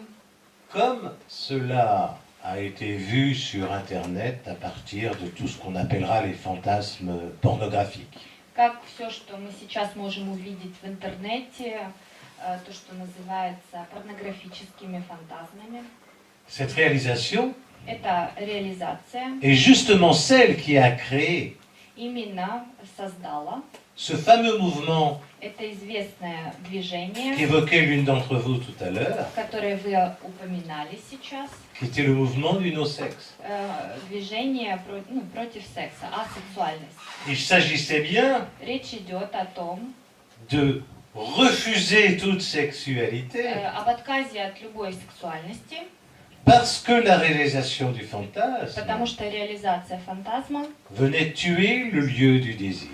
Speaker 1: comme cela a été vu sur Internet à partir de tout ce qu'on appellera les fantasmes pornographiques.
Speaker 2: как все, что мы сейчас можем увидеть в интернете, то, что называется порнографическими фантазмами.
Speaker 1: Cette réalisation
Speaker 2: Это реализация
Speaker 1: est justement celle qui a créé
Speaker 2: именно создала
Speaker 1: ce fameux mouvement
Speaker 2: это известное движение,
Speaker 1: qu'évoquait l'une d'entre vous tout à l'heure,
Speaker 2: которое вы упоминали сейчас,
Speaker 1: qui était le mouvement du no-sexe.
Speaker 2: движение против секса, асексуальность.
Speaker 1: Il s'agissait bien
Speaker 2: Речь идет о том,
Speaker 1: de refuser toute sexualité
Speaker 2: об отказе от любой сексуальности,
Speaker 1: parce que la réalisation du fantasme
Speaker 2: потому что реализация фантазма
Speaker 1: venait tuer le lieu du désir.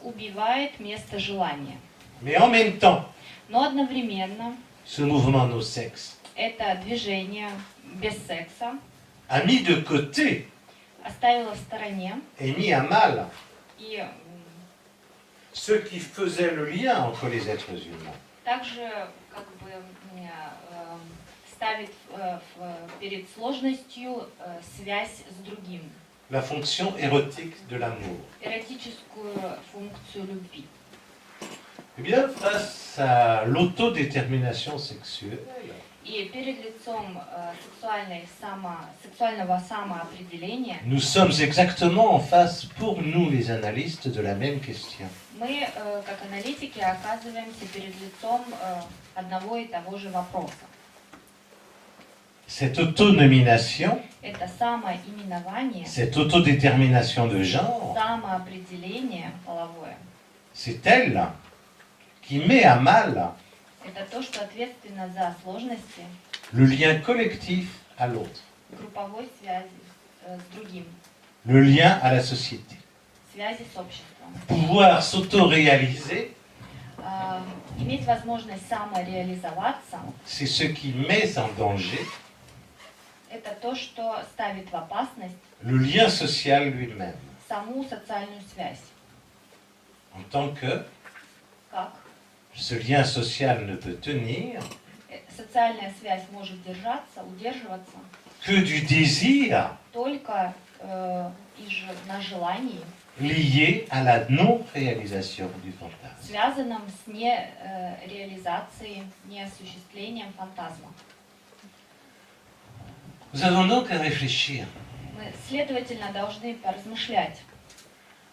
Speaker 2: убивает место желания.
Speaker 1: Mais en même temps,
Speaker 2: Но одновременно
Speaker 1: ce mouvement no-sexe
Speaker 2: это движение без секса
Speaker 1: a mis de côté
Speaker 2: оставило в стороне
Speaker 1: et mis à mal
Speaker 2: и
Speaker 1: ce qui faisait le lien entre les êtres humains.
Speaker 2: также как бы ставит перед сложностью связь с другим,
Speaker 1: La fonction érotique de l'amour.
Speaker 2: эротическую функцию любви.
Speaker 1: Eh bien, face à l'autodétermination sexuelle,
Speaker 2: И перед лицом сексуального самоопределения
Speaker 1: nous sommes exactement en face, pour nous les analystes, de la même question.
Speaker 2: мы, как аналитики, оказываемся перед лицом одного и того же вопроса.
Speaker 1: Cette autonomination,
Speaker 2: Это самоименование,
Speaker 1: cette autodétermination de genre,
Speaker 2: самоопределение половое.
Speaker 1: c'est elle qui met à mal
Speaker 2: Это то, что ответственно за сложности
Speaker 1: le lien collectif à l'autre,
Speaker 2: групповой связи с другим,
Speaker 1: le lien à la société.
Speaker 2: связи с обществом.
Speaker 1: Pouvoir s'autoréaliser,
Speaker 2: Иметь возможность самореализоваться,
Speaker 1: c'est ce qui met en danger
Speaker 2: это то, что ставит в опасность
Speaker 1: le lien social lui-même.
Speaker 2: саму социальную связь.
Speaker 1: En tant que
Speaker 2: Как?
Speaker 1: ce lien social ne peut tenir
Speaker 2: Социальная связь может держаться, удерживаться
Speaker 1: que du désir
Speaker 2: только на желании,
Speaker 1: lié à la non-réalisation du fantasme.
Speaker 2: связанном с нереализацией, неосуществлением фантазма.
Speaker 1: Nous avons donc à réfléchir
Speaker 2: Мы, следовательно, должны поразмышлять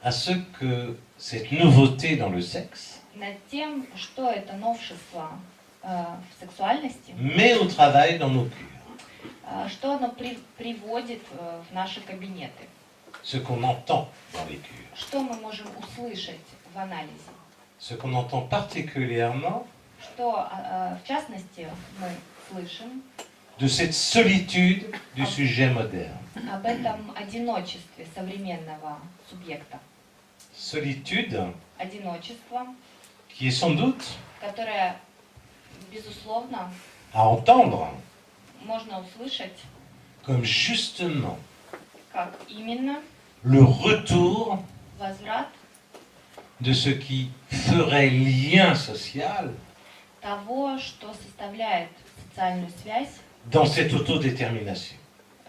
Speaker 1: à ce que cette nouveauté dans le sexe
Speaker 2: над тем, что это новшество в сексуальности,
Speaker 1: met au travail dans nos cures,
Speaker 2: что оно приводит в наши кабинеты,
Speaker 1: ce qu'on entend dans les cures,
Speaker 2: что мы можем услышать в анализе,
Speaker 1: ce qu'on entend particulièrement
Speaker 2: что, в частности, мы слышим
Speaker 1: de cette solitude du sujet moderne.
Speaker 2: об этом одиночестве современного субъекта.
Speaker 1: Solitude
Speaker 2: Одиночество,
Speaker 1: qui est sans doute
Speaker 2: которое, безусловно,
Speaker 1: à entendre
Speaker 2: можно услышать
Speaker 1: comme justement
Speaker 2: как именно
Speaker 1: le retour
Speaker 2: возврат
Speaker 1: de ce qui ferait lien social
Speaker 2: того, что составляет социальную связь
Speaker 1: dans cette autodétermination.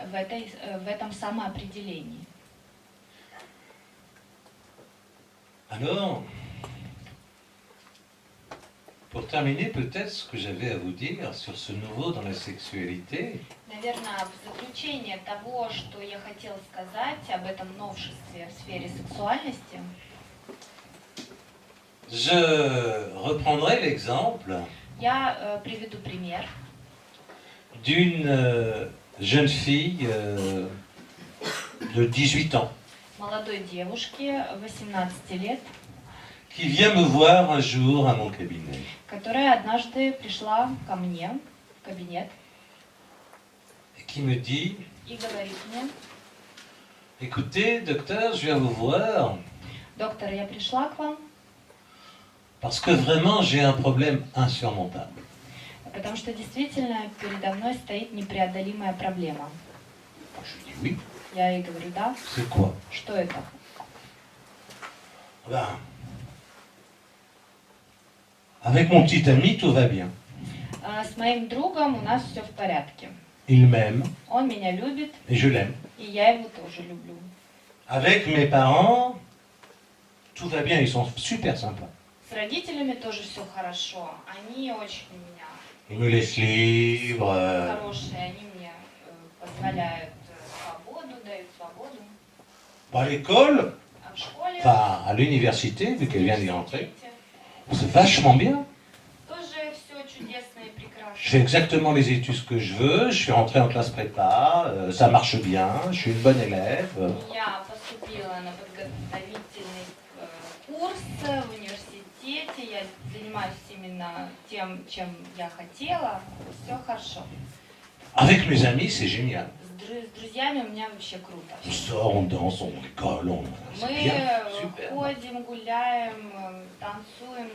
Speaker 2: в этом самоопределении.
Speaker 1: Alors, pour terminer, peut-être ce que j'avais à vous dire sur ce nouveau dans la sexualité,
Speaker 2: Наверное, в заключение того, что я хотела сказать об этом новшестве в сфере сексуальности,
Speaker 1: je reprendrai l'exemple
Speaker 2: я приведу пример
Speaker 1: d'une jeune fille de 18 ans
Speaker 2: молодой девушки 18 лет,
Speaker 1: qui vient me voir un jour à mon cabinet.
Speaker 2: которая однажды пришла ко мне в кабинет
Speaker 1: Et qui me dit,
Speaker 2: и говорит мне:
Speaker 1: écoutez, docteur, je viens vous voir
Speaker 2: доктор, я пришла к вам,
Speaker 1: parce que vraiment j'ai un problème insurmontable.
Speaker 2: потому что действительно передо мной стоит непреодолимая проблема.
Speaker 1: Je dis oui,
Speaker 2: Я ей говорю: да,
Speaker 1: c'est quoi?
Speaker 2: что это?
Speaker 1: Ben, avec mon petit ami, tout va bien.
Speaker 2: С моим другом у нас все в порядке.
Speaker 1: Il m'aime
Speaker 2: Он меня любит,
Speaker 1: et je l'aime.
Speaker 2: и я его тоже люблю.
Speaker 1: Avec mes parents, tout va bien, ils sont super sympas.
Speaker 2: С родителями тоже все хорошо. Они очень у меня
Speaker 1: Ils me laissent libre.
Speaker 2: хорошие, они мне позволяют свободу, дают свободу.
Speaker 1: À l'école,
Speaker 2: А в школе
Speaker 1: enfin à l'université, vu qu'elle vient d'y rentrer,
Speaker 2: в университете
Speaker 1: c'est vachement bien.
Speaker 2: тоже все чудесно и
Speaker 1: Je
Speaker 2: прекрасно.
Speaker 1: fais exactement les études que je veux, je suis rentré en classe prépa, ça marche bien, je suis une bonne élève.
Speaker 2: Я поступила на подготовительный курс в университете, я занимаюсь именно тем, чем я хотела, все хорошо.
Speaker 1: Avec mes amis, c'est génial.
Speaker 2: С друзьями у меня вообще круто.
Speaker 1: On sort, on danse, on rigole, c'est bien,
Speaker 2: Мы
Speaker 1: super.
Speaker 2: ходим, гуляем, танцуем,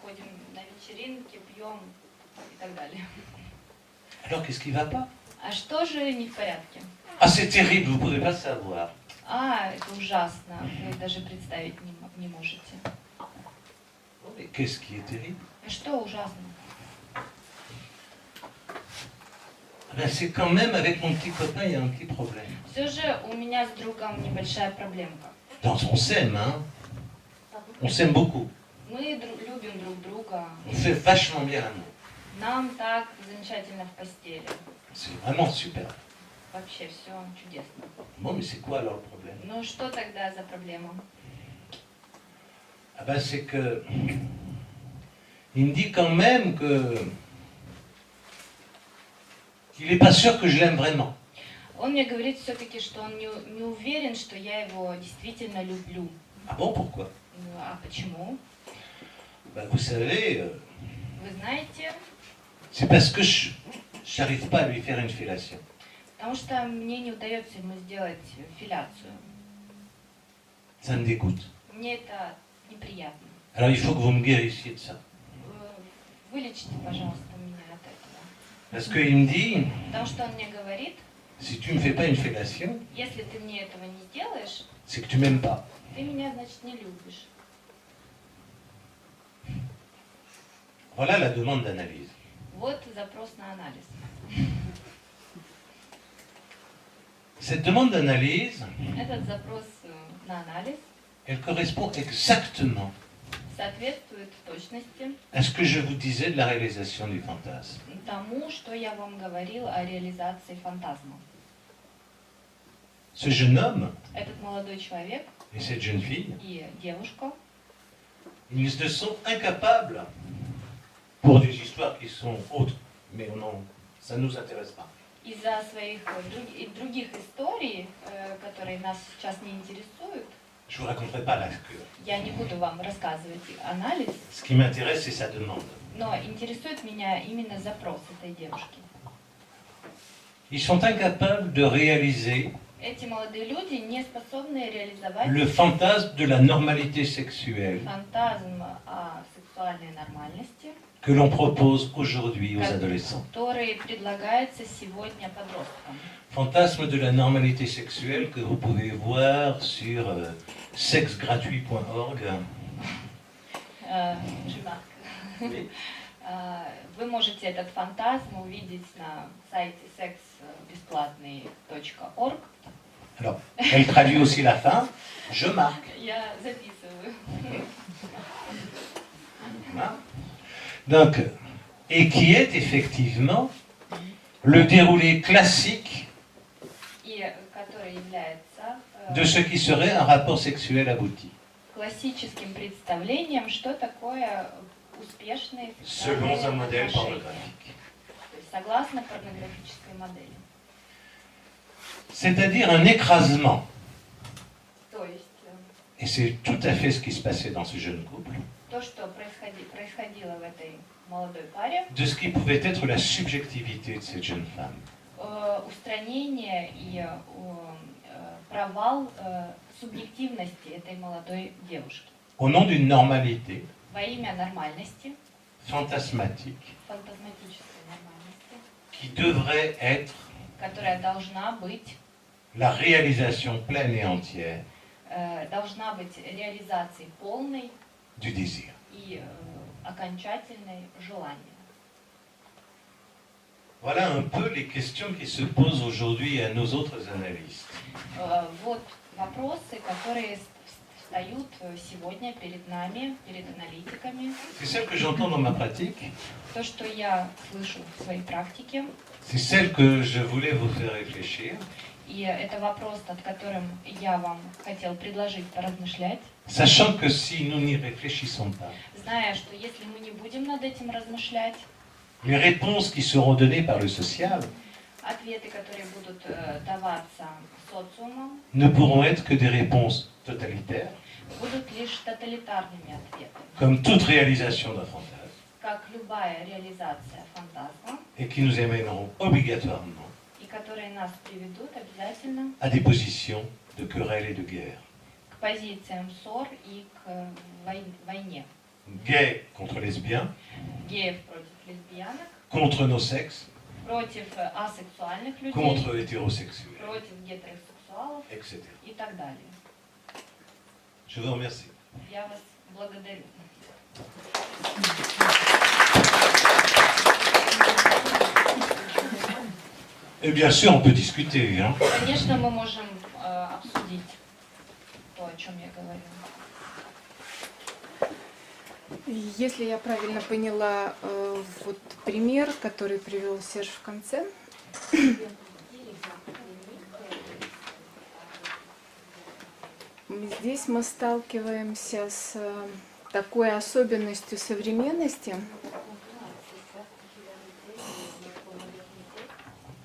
Speaker 2: ходим на вечеринки, пьем и так далее.
Speaker 1: Alors qu'est-ce qui va pas?
Speaker 2: А что же не в порядке?
Speaker 1: Ah, c'est terrible, vous ne pouvez pas savoir.
Speaker 2: Это ужасно, вы даже представить не можете.
Speaker 1: Mais qu'est-ce qui est terrible?
Speaker 2: А что ужасно?
Speaker 1: Ben, c'est quand même avec mon petit copain, il y a un petit problème.
Speaker 2: Все же у меня с другом небольшая проблемка.
Speaker 1: On s'aime, hein? On s'aime beaucoup.
Speaker 2: Мы любим друг друга,
Speaker 1: On fait vachement bien l'amour.
Speaker 2: Нам так замечательно в постели.
Speaker 1: C'est vraiment super.
Speaker 2: Вообще все чудесно.
Speaker 1: Bon, mais c'est quoi alors le problème?
Speaker 2: Ну что тогда за проблема?
Speaker 1: Ah ben, c'est que il me dit quand même qu'il n'est pas sûr que je l'aime vraiment.
Speaker 2: Он мне говорит все-таки, что он не уверен, что я его действительно люблю.
Speaker 1: Ah bon, pourquoi?
Speaker 2: Ну, а почему?
Speaker 1: Ben, vous savez,
Speaker 2: Вы знаете,
Speaker 1: c'est parce que je n'arrive pas à lui faire une fellation.
Speaker 2: потому что мне не удается ему сделать филяцию.
Speaker 1: Ça me dégoûte.
Speaker 2: Мне это неприятно.
Speaker 1: Alors il faut que vous me guérissiez de ça.
Speaker 2: Вылечите, пожалуйста, меня от этого.
Speaker 1: Parce qu'il me dit,
Speaker 2: Потому что он мне говорит,
Speaker 1: si tu ne me fais pas une fellation,
Speaker 2: если ты мне этого не сделаешь,
Speaker 1: c'est que tu m'aimes pas.
Speaker 2: ты меня, значит, не любишь.
Speaker 1: Voilà la demande d'analyse.
Speaker 2: Вот запрос на анализ.
Speaker 1: Cette demande d'analyse,
Speaker 2: Этот запрос на анализ
Speaker 1: elle correspond exactement
Speaker 2: соответствует в точности
Speaker 1: à ce que je vous disais de la réalisation du fantasme.
Speaker 2: тому, что я вам говорил о реализации фантазма.
Speaker 1: Ce jeune homme
Speaker 2: Этот молодой человек
Speaker 1: et cette jeune fille,
Speaker 2: и девушка,
Speaker 1: ils ne sont incapables, pour des histoires qui sont autres, mais non, ça ne nous intéresse pas.
Speaker 2: из-за своих других историй, которые нас сейчас не интересуют,
Speaker 1: Je ne vous raconterai pas la cure.
Speaker 2: я не буду вам рассказывать анализ,
Speaker 1: Ce qui m'intéresse, c'est sa demande.
Speaker 2: но интересует меня именно запрос этой девушки.
Speaker 1: Ils sont incapables de réaliser
Speaker 2: Эти молодые люди не способны реализовать
Speaker 1: le fantasme de la normalité sexuelle
Speaker 2: фантазм о сексуальной нормальности,
Speaker 1: que l'on propose aujourd'hui aux adolescents.
Speaker 2: который предлагается сегодня подросткам.
Speaker 1: Fantasme de la normalité sexuelle que vous pouvez voir sur sexgratuit.org.
Speaker 2: Жемак.
Speaker 1: Oui.
Speaker 2: Вы можете этот фантазм увидеть на сайте sexbесплатный.org.
Speaker 1: Alors, elle traduit aussi la fin. Je marque.
Speaker 2: Я записываю.
Speaker 1: Voilà. Donc, et qui est effectivement le déroulé classique
Speaker 2: И который является
Speaker 1: de ce qui serait un rapport sexuel abouti,
Speaker 2: классическим представлением, что такое успешные
Speaker 1: selon un
Speaker 2: сексуальные
Speaker 1: modèle
Speaker 2: отношения.
Speaker 1: pornographique.
Speaker 2: То есть согласно порнографической модели.
Speaker 1: C'est-à-dire un écrasement,
Speaker 2: То есть
Speaker 1: et c'est tout à fait ce qui se passait dans ce jeune couple,
Speaker 2: то, что происходило в этой молодой паре,
Speaker 1: de ce qui pouvait être la subjectivité de cette jeune femme.
Speaker 2: устранение и провал субъективности этой молодой девушки.
Speaker 1: Au nom d'une normalité
Speaker 2: Во имя нормальности,
Speaker 1: fantasmatique
Speaker 2: фантазматической нормальности,
Speaker 1: qui devrait être
Speaker 2: которая должна быть
Speaker 1: réalisation pleine et entière
Speaker 2: должна быть реализацией полной
Speaker 1: du désir.
Speaker 2: и окончательной желания.
Speaker 1: Voilà un peu les questions qui se posent aujourd'hui à nos autres analystes.
Speaker 2: Вот вопросы, которые встают сегодня перед нами, перед аналитиками.
Speaker 1: C'est celle que j'entends dans ma pratique,
Speaker 2: То, что я слышу в своей практике,
Speaker 1: c'est celle que je voulais vous faire réfléchir,
Speaker 2: и это вопрос, над которым я вам хотел предложить поразмышлять,
Speaker 1: sachant que si nous n'y réfléchissons pas,
Speaker 2: зная, что если мы не будем над этим размышлять,
Speaker 1: les réponses qui seront données par le social
Speaker 2: ответы, которые будут даваться социумом,
Speaker 1: ne pourront être que des réponses totalitaires,
Speaker 2: будут лишь тоталитарными ответами,
Speaker 1: comme toute réalisation d'un fantasme,
Speaker 2: как любая реализация фантазма,
Speaker 1: et qui nous amèneront obligatoirement
Speaker 2: и которые нас приведут обязательно
Speaker 1: à des positions de querelle et de guerre.
Speaker 2: к позициям ссор и к войне.
Speaker 1: Gays contre lesbiens,
Speaker 2: Геев против лесбиянок,
Speaker 1: contre nos sexes,
Speaker 2: против асексуальных людей,
Speaker 1: contre hétérosexuels,
Speaker 2: против гетеросексуалов
Speaker 1: etc.
Speaker 2: и так далее.
Speaker 1: Je vous remercie.
Speaker 2: Я вас благодарю.
Speaker 1: Et bien sûr, on peut discuter. Hein.
Speaker 2: Конечно, мы можем обсудить то, о чем я говорила.
Speaker 4: Если я правильно поняла вот пример, который привел Серж в конце, здесь мы сталкиваемся с такой особенностью современности,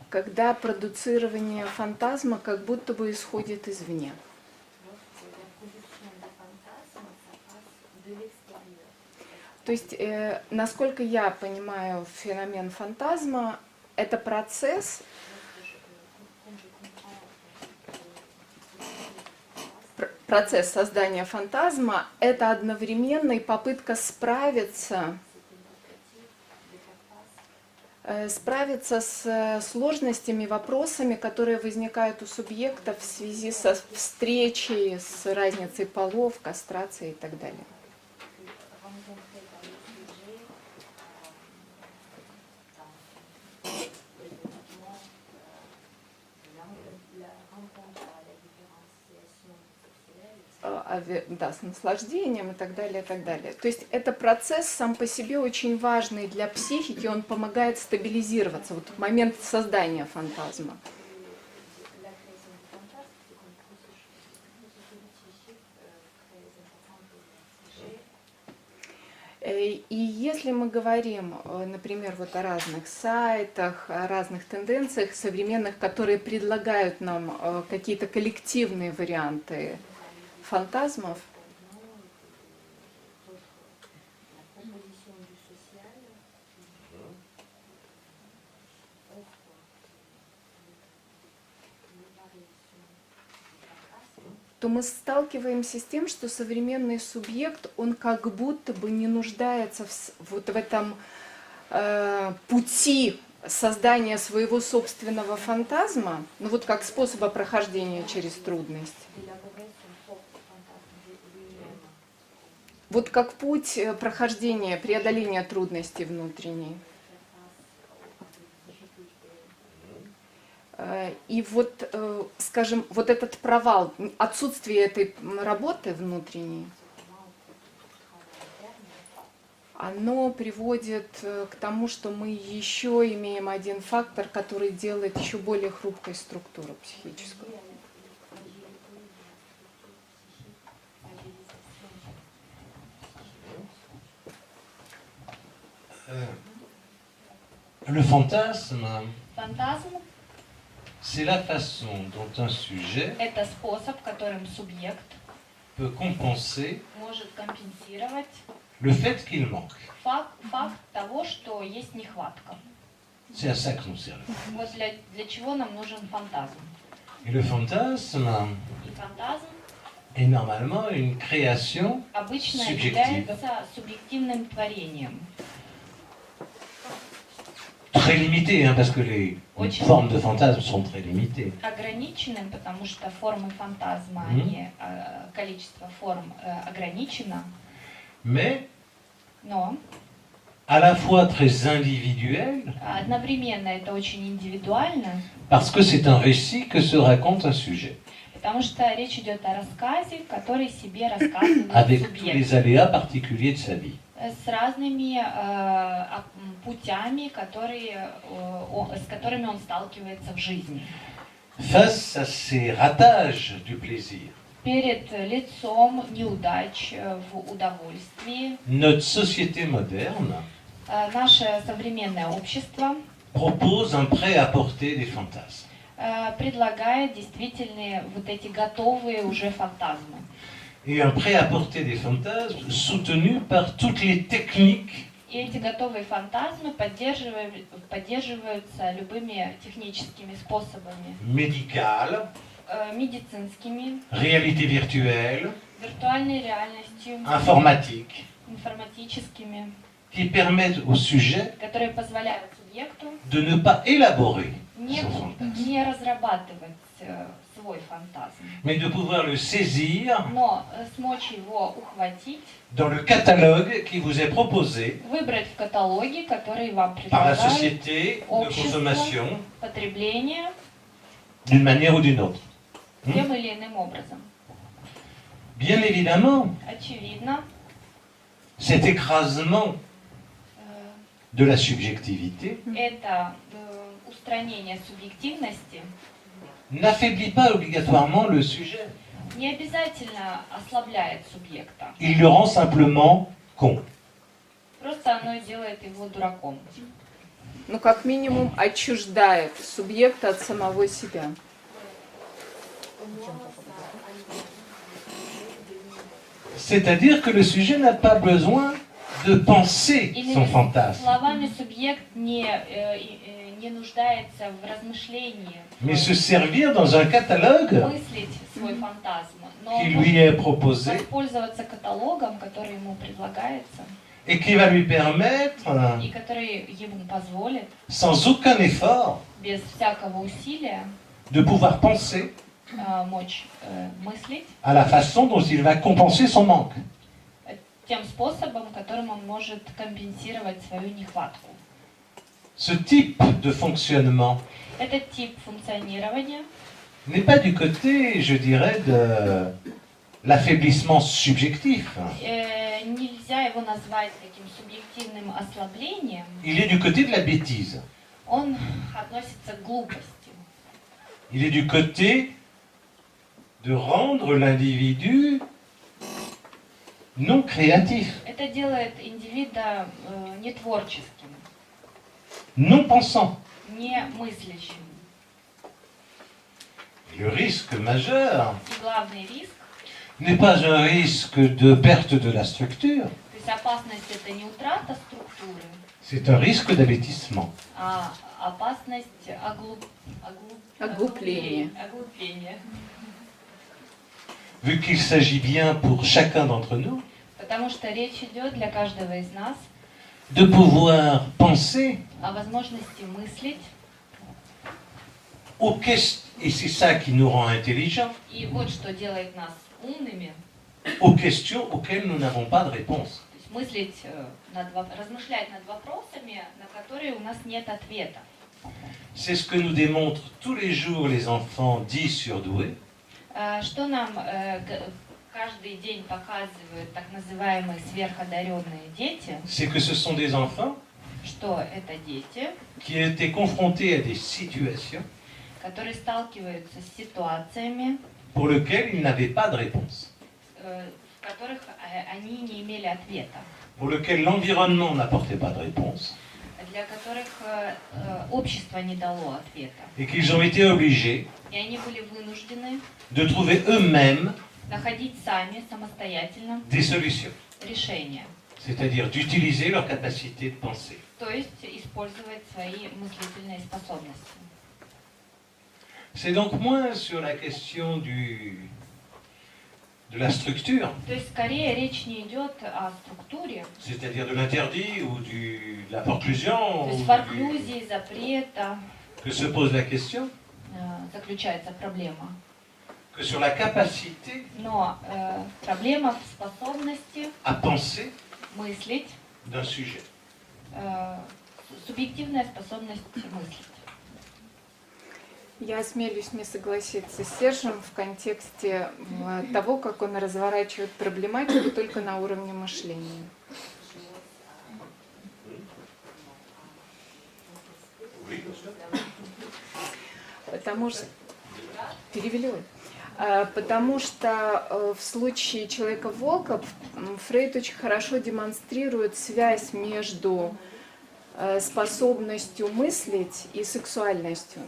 Speaker 4: когда продуцирование фантазма как будто бы исходит извне. То есть, насколько я понимаю феномен фантазма, это процесс, создания фантазма, это одновременно и попытка справиться с сложностями, вопросами, которые возникают у субъекта в связи со встречей, с разницей полов, кастрацией и так далее. Да, с наслаждением и так далее, и так далее. То есть это процесс сам по себе очень важный для психики, он помогает стабилизироваться, вот в момент создания фантазма. И если мы говорим, например, вот о разных сайтах, о разных тенденциях современных, которые предлагают нам какие-то коллективные варианты фантазмов, то мы сталкиваемся с тем, что современный субъект, он как будто бы не нуждается вот в этом пути создания своего собственного фантазма, ну вот как способа прохождения через трудность. Вот как путь прохождения, преодоления трудностей внутренней. И вот, скажем, вот этот провал, отсутствие этой работы внутренней, оно приводит к тому, что мы еще имеем один фактор, который делает еще более хрупкой структуру психическую.
Speaker 1: Le fantasme,
Speaker 2: Фантазм
Speaker 1: c'est la façon dont un sujet
Speaker 2: – это способ, которым субъект
Speaker 1: peut compenser
Speaker 2: может компенсировать
Speaker 1: le fait qu'il manque.
Speaker 2: факт того, что есть нехватка.
Speaker 1: C'est à ça que nous sert.
Speaker 2: Вот для чего нам нужен фантазм.
Speaker 1: Et le fantasme
Speaker 2: И фантазм
Speaker 1: est normalement une création
Speaker 2: обычно
Speaker 1: subjective,
Speaker 2: является субъективным творением.
Speaker 1: très limitée, hein, parce que les formes de fantasme sont très limitées.
Speaker 2: Ограниченным, потому что формы фантазма, количество форм ограничено.
Speaker 1: Mais
Speaker 2: Но
Speaker 1: à la fois très individuel,
Speaker 2: одновременно это очень индивидуально,
Speaker 1: parce que c'est un récit que se raconte un sujet,
Speaker 2: потому что речь идет о рассказе, который себе рассказывает
Speaker 1: avec tous les
Speaker 2: субъект,
Speaker 1: aléas particuliers de sa vie.
Speaker 2: с разными путями, с которыми он сталкивается в жизни.
Speaker 1: Face à ces ratages du plaisir,
Speaker 2: Перед лицом неудач в удовольствии
Speaker 1: notre société moderne
Speaker 2: наше современное общество
Speaker 1: propose un prêt-à-porter des fantasmes.
Speaker 2: предлагает действительно вот эти готовые уже фантазмы.
Speaker 1: Et un prêt-à-porter des fantasmes soutenu par toutes les techniques
Speaker 2: И эти готовые фантазмы поддерживаются любыми техническими способами.
Speaker 1: médicales,
Speaker 2: Медицинскими,
Speaker 1: réalité virtuelle,
Speaker 2: виртуальной реальностью,
Speaker 1: informatique,
Speaker 2: информатическими,
Speaker 1: qui permettent au sujet
Speaker 2: которые позволяют субъекту
Speaker 1: de ne pas élaborer son fantasme,
Speaker 2: не разрабатывать свой фантазм,
Speaker 1: mais de pouvoir le saisir
Speaker 2: но смочь его ухватить,
Speaker 1: dans le catalogue qui vous est proposé
Speaker 2: выбрать в каталоге, который вам
Speaker 1: par la
Speaker 2: предлагает
Speaker 1: société de consommation
Speaker 2: потребление
Speaker 1: d'une manière ou d'une autre.
Speaker 2: тем или иным образом.
Speaker 1: Bien évidemment,
Speaker 2: Очевидно,
Speaker 1: cet écrasement
Speaker 2: Э,
Speaker 1: de la subjectivité
Speaker 2: Это устранение субъективности
Speaker 1: n'affaiblit pas obligatoirement le sujet.
Speaker 2: не обязательно ослабляет субъекта.
Speaker 1: Il le rend simplement con.
Speaker 2: Просто оно делает его дураком.
Speaker 4: Ну, как минимум, отчуждает субъекта от самого себя.
Speaker 1: C'est-à-dire que le sujet n'a pas besoin de penser son
Speaker 2: Иными
Speaker 1: fantasme,
Speaker 2: словами, субъект не нуждается в размышлении,
Speaker 1: mais se servir dans un catalogue
Speaker 2: мыслить свой фантазм, но
Speaker 1: qui
Speaker 2: он
Speaker 1: lui
Speaker 2: может
Speaker 1: est proposé
Speaker 2: воспользоваться каталогом, который ему предлагается,
Speaker 1: et qui va lui permettre,
Speaker 2: и который ему позволит
Speaker 1: sans aucun effort,
Speaker 2: без всякого усилия
Speaker 1: de pouvoir penser
Speaker 2: мочь мыслить
Speaker 1: à la façon dont il va compenser son manque.
Speaker 2: тем способом, которым он может компенсировать свою нехватку.
Speaker 1: Ce type de fonctionnement
Speaker 2: Этот тип функционирования
Speaker 1: n'est pas du côté, je dirais, de l'affaiblissement subjectif.
Speaker 2: нельзя его назвать таким субъективным ослаблением.
Speaker 1: Il est du côté de la bêtise.
Speaker 2: Он относится к глупости.
Speaker 1: Il est du côté de rendre l'individu non créatif,
Speaker 2: Это делает индивида нетворческим,
Speaker 1: non pensant.
Speaker 2: не мыслящим.
Speaker 1: Et le risque majeur
Speaker 2: И главный риск,
Speaker 1: n'est pas un risque de perte de la structure,
Speaker 2: то есть опасность это не утрата структуры,
Speaker 1: c'est un risque d'abêtissement.
Speaker 2: а опасность
Speaker 4: Оглупления.
Speaker 2: оглупления.
Speaker 1: Vu qu'il s'agit bien pour chacun d'entre nous
Speaker 2: Потому что речь идет для каждого из нас
Speaker 1: de pouvoir penser
Speaker 2: о возможности мыслить.
Speaker 1: aux questions, et c'est ça qui nous rend intelligents,
Speaker 2: И вот что делает нас умными.
Speaker 1: aux questions auxquelles nous n'avons pas de réponse.
Speaker 2: То есть мыслить, размышлять над вопросами, на которые у нас нет ответа.
Speaker 1: C'est ce que nous démontrent tous les jours les enfants dits surdoués,
Speaker 2: Что нам каждый день показывают так называемые сверходаренные дети,
Speaker 1: c'est que ce sont des enfants
Speaker 2: что это дети,
Speaker 1: qui étaient confrontés à des situations
Speaker 2: которые сталкиваются с ситуациями,
Speaker 1: pour lesquelles ils n'avaient pas de réponse,
Speaker 2: в которых они не имели ответа,
Speaker 1: pour lesquelles l'environnement n'apportait pas de réponse,
Speaker 2: для которых общество не дало ответа.
Speaker 1: et qu'ils ont été obligés
Speaker 2: И они были вынуждены
Speaker 1: de trouver eux-mêmes
Speaker 2: находить сами, самостоятельно,
Speaker 1: des solutions,
Speaker 2: решения.
Speaker 1: c'est-à-dire d'utiliser leur capacité de penser.
Speaker 2: То есть использовать свои мыслительные способности.
Speaker 1: C'est donc moins sur la question de la structure,
Speaker 2: То есть скорее речь не идет о структуре,
Speaker 1: c'est-à-dire de l'interdit ou de la forclusion,
Speaker 2: то есть
Speaker 1: ou
Speaker 2: в инклюзии, запрета
Speaker 1: que se pose la question,
Speaker 2: заключается проблема.
Speaker 1: que sur la capacité
Speaker 2: Но проблема в способности
Speaker 1: à penser
Speaker 2: мыслить,
Speaker 1: d'un sujet.
Speaker 2: субъективная способность мыслить.
Speaker 4: Я осмелюсь не согласиться с Сержем в контексте того, как он разворачивает проблематику только на уровне мышления. Потому что... Перевели? Потому что в случае Человека-волка Фрейд очень хорошо демонстрирует связь между способностью мыслить и сексуальностью.